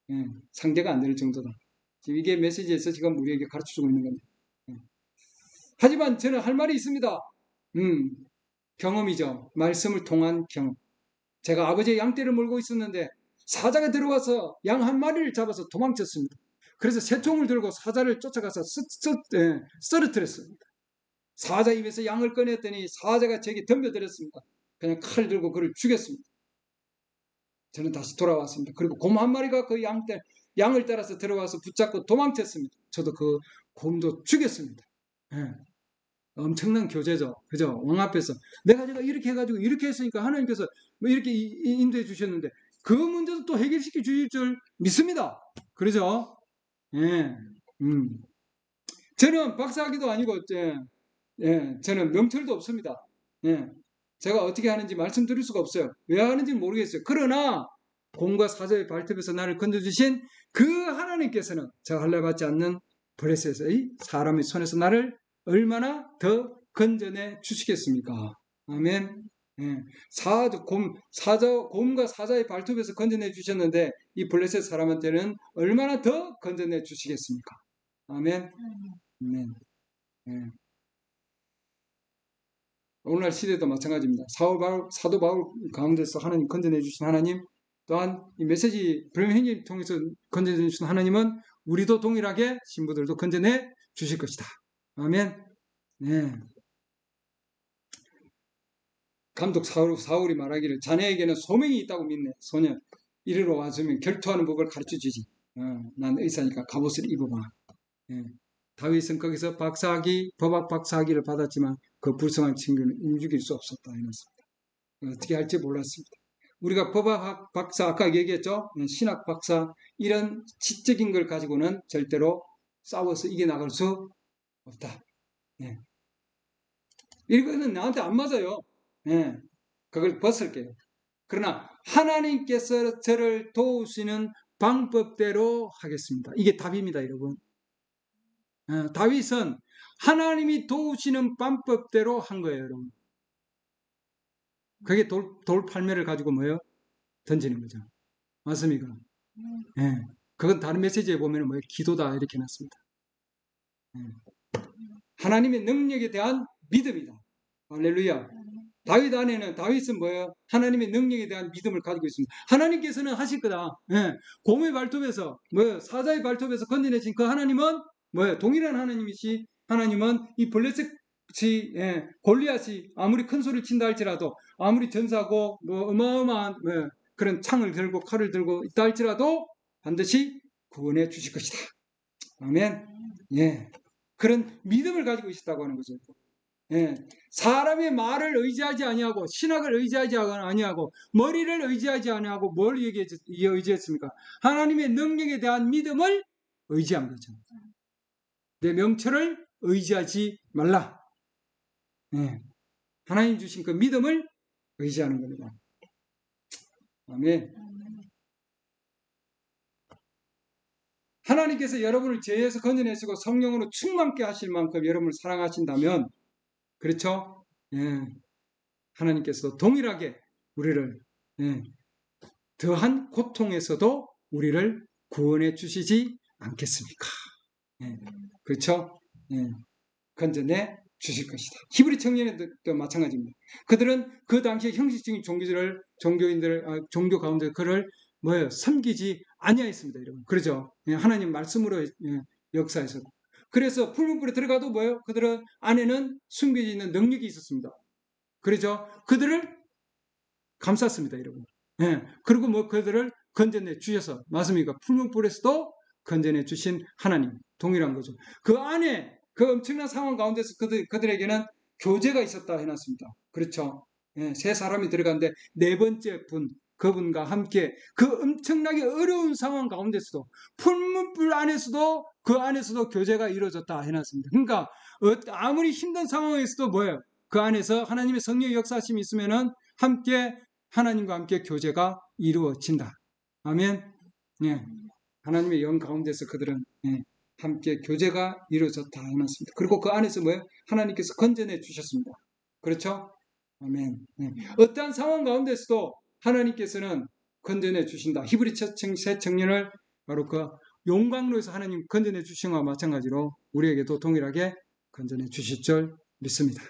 보면 상대가 안 될 정도다. 지금 이게 메시지에서 지금 우리에게 가르쳐주고 있는 겁니다. 하지만 저는 할 말이 있습니다. 경험이죠. 말씀을 통한 경험. 제가 아버지의 양떼를 몰고 있었는데 사자가 들어와서 양 한 마리를 잡아서 도망쳤습니다. 그래서 새총을 들고 사자를 쫓아가서 쓰러뜨렸습니다. 사자 입에서 양을 꺼냈더니 사자가 제게 덤벼들었습니다. 그냥 칼을 들고 그를 죽였습니다. 저는 다시 돌아왔습니다. 그리고 곰 한 마리가 그 양을 따라서 들어와서 붙잡고 도망쳤습니다. 저도 그 곰도 죽였습니다. 예. 엄청난 교제죠. 그죠? 왕 앞에서 내가 이렇게 해가지고 이렇게 했으니까 하나님께서 뭐 이렇게 인도해 주셨는데 그 문제도 또 해결시켜 주실 줄 믿습니다. 그러죠? 예. 저는 박사학위도 아니고 저는 명철도 없습니다. 예. 제가 어떻게 하는지 말씀드릴 수가 없어요. 왜 하는지 모르겠어요. 그러나 곰과 사자의 발톱에서 나를 건져주신 그 하나님께서는 제가 할례받지 않는 블레셋의 사람의 손에서 나를 얼마나 더 건져내 주시겠습니까? 아멘. 예. 곰과 사자의 발톱에서 건져내 주셨는데 이 블레셋 사람한테는 얼마나 더 건져내 주시겠습니까? 아멘. 아멘. 예. 오늘날 시대도 마찬가지입니다. 사도 바울 가운데서 하나님 건져내 주신 하나님, 또한 이 메시지 브레멘 통해서 건져내 주신 하나님은 우리도 동일하게 신부들도 건져내 주실 것이다. 아멘. 네. 감독 사울이 말하기를 자네에게는 소명이 있다고 믿네. 소년 이리로 와주면 결투하는 법을 가르쳐주지. 난 의사니까 갑옷을 입어봐. 네. 다윗은 거기서 법학 박사학위를 받았지만 그 불쌍한 친구는 죽일 수 없었다. 이랬습니다. 어떻게 할지 몰랐습니다. 우리가 법학 박사, 아까 얘기했죠? 신학 박사, 이런 지적인 걸 가지고는 절대로 싸워서 이겨나갈 수 없다. 네. 이거는 나한테 안 맞아요. 네. 그걸 벗을게요. 그러나 하나님께서 저를 도우시는 방법대로 하겠습니다. 이게 답입니다, 여러분. 다윗은 하나님이 도우시는 방법대로 한 거예요, 여러분. 그게 돌팔매를 가지고 뭐예요? 던지는 거죠. 맞습니까? 네. 그건 다른 메시지에 보면 뭐예요? 기도다 이렇게 놨습니다. 네. 하나님의 능력에 대한 믿음이다. 할렐루야. 다윗은 뭐예요? 하나님의 능력에 대한 믿음을 가지고 있습니다. 하나님께서는 하실 거다. 네. 곰의 발톱에서, 사자의 발톱에서 건져내신 그 하나님은 동일한 하나님은 이 블레셋이, 골리앗이 아무리 큰 소리를 친다 할지라도, 아무리 전사고, 어마어마한, 그런 창을 들고 칼을 들고 있다 할지라도 반드시 구원해 주실 것이다. 아멘. 예. 그런 믿음을 가지고 있었다고 하는 거죠. 예. 사람의 말을 의지하지 아니하고 신학을 의지하지 아니하고 머리를 의지하지 아니하고 뭘 의지했습니까? 하나님의 능력에 대한 믿음을 의지한 거죠. 내 명철을 의지하지 말라. 예. 하나님 주신 그 믿음을 의지하는 겁니다. 아멘. 하나님께서 여러분을 죄에서 건져내시고 성령으로 충만케 하실 만큼 여러분을 사랑하신다면, 그렇죠? 예. 하나님께서도 동일하게 우리를 더한 고통에서도 우리를 구원해 주시지 않겠습니까? 예. 그렇죠? 예. 건져내 주실 것이다. 히브리 청년들도 마찬가지입니다. 그들은 그 당시에 형식적인 종교 가운데 그를 섬기지 아니하였습니다, 여러분. 그렇죠? 예. 하나님 말씀으로 역사에서. 그래서 풀무불에 들어가도 그들은 안에는 숨겨져 있는 능력이 있었습니다. 그렇죠? 그들을 감쌌습니다, 여러분. 예. 그리고 그들을 건져내 주셔서, 맞습니까? 풀무불에서도 건져내 주신 하나님, 동일한 거죠. 그 안에, 그 엄청난 상황 가운데서 그들에게는 교제가 있었다 해놨습니다. 그렇죠? 예. 세 사람이 들어갔는데 네 번째 그분과 함께 그 엄청나게 어려운 상황 가운데서도 풀무불 안에서도 그 안에서도 교제가 이루어졌다 해놨습니다. 그러니까 아무리 힘든 상황에서도 그 안에서 하나님의 성령의 역사심이 있으면은 하나님과 함께 교제가 이루어진다. 아멘. 예. 하나님의 영 가운데서 그들은 함께 교제가 이루어졌다 해놨습니다. 그리고 그 안에서 하나님께서 건져내 주셨습니다. 그렇죠? 아멘. 예. 어떠한 상황 가운데서도 하나님께서는 건져내 주신다. 히브리 새 청년을 바로 그 용광로에서 하나님 건져내 주신 것과 마찬가지로 우리에게도 동일하게 건져내 주실 줄 믿습니다.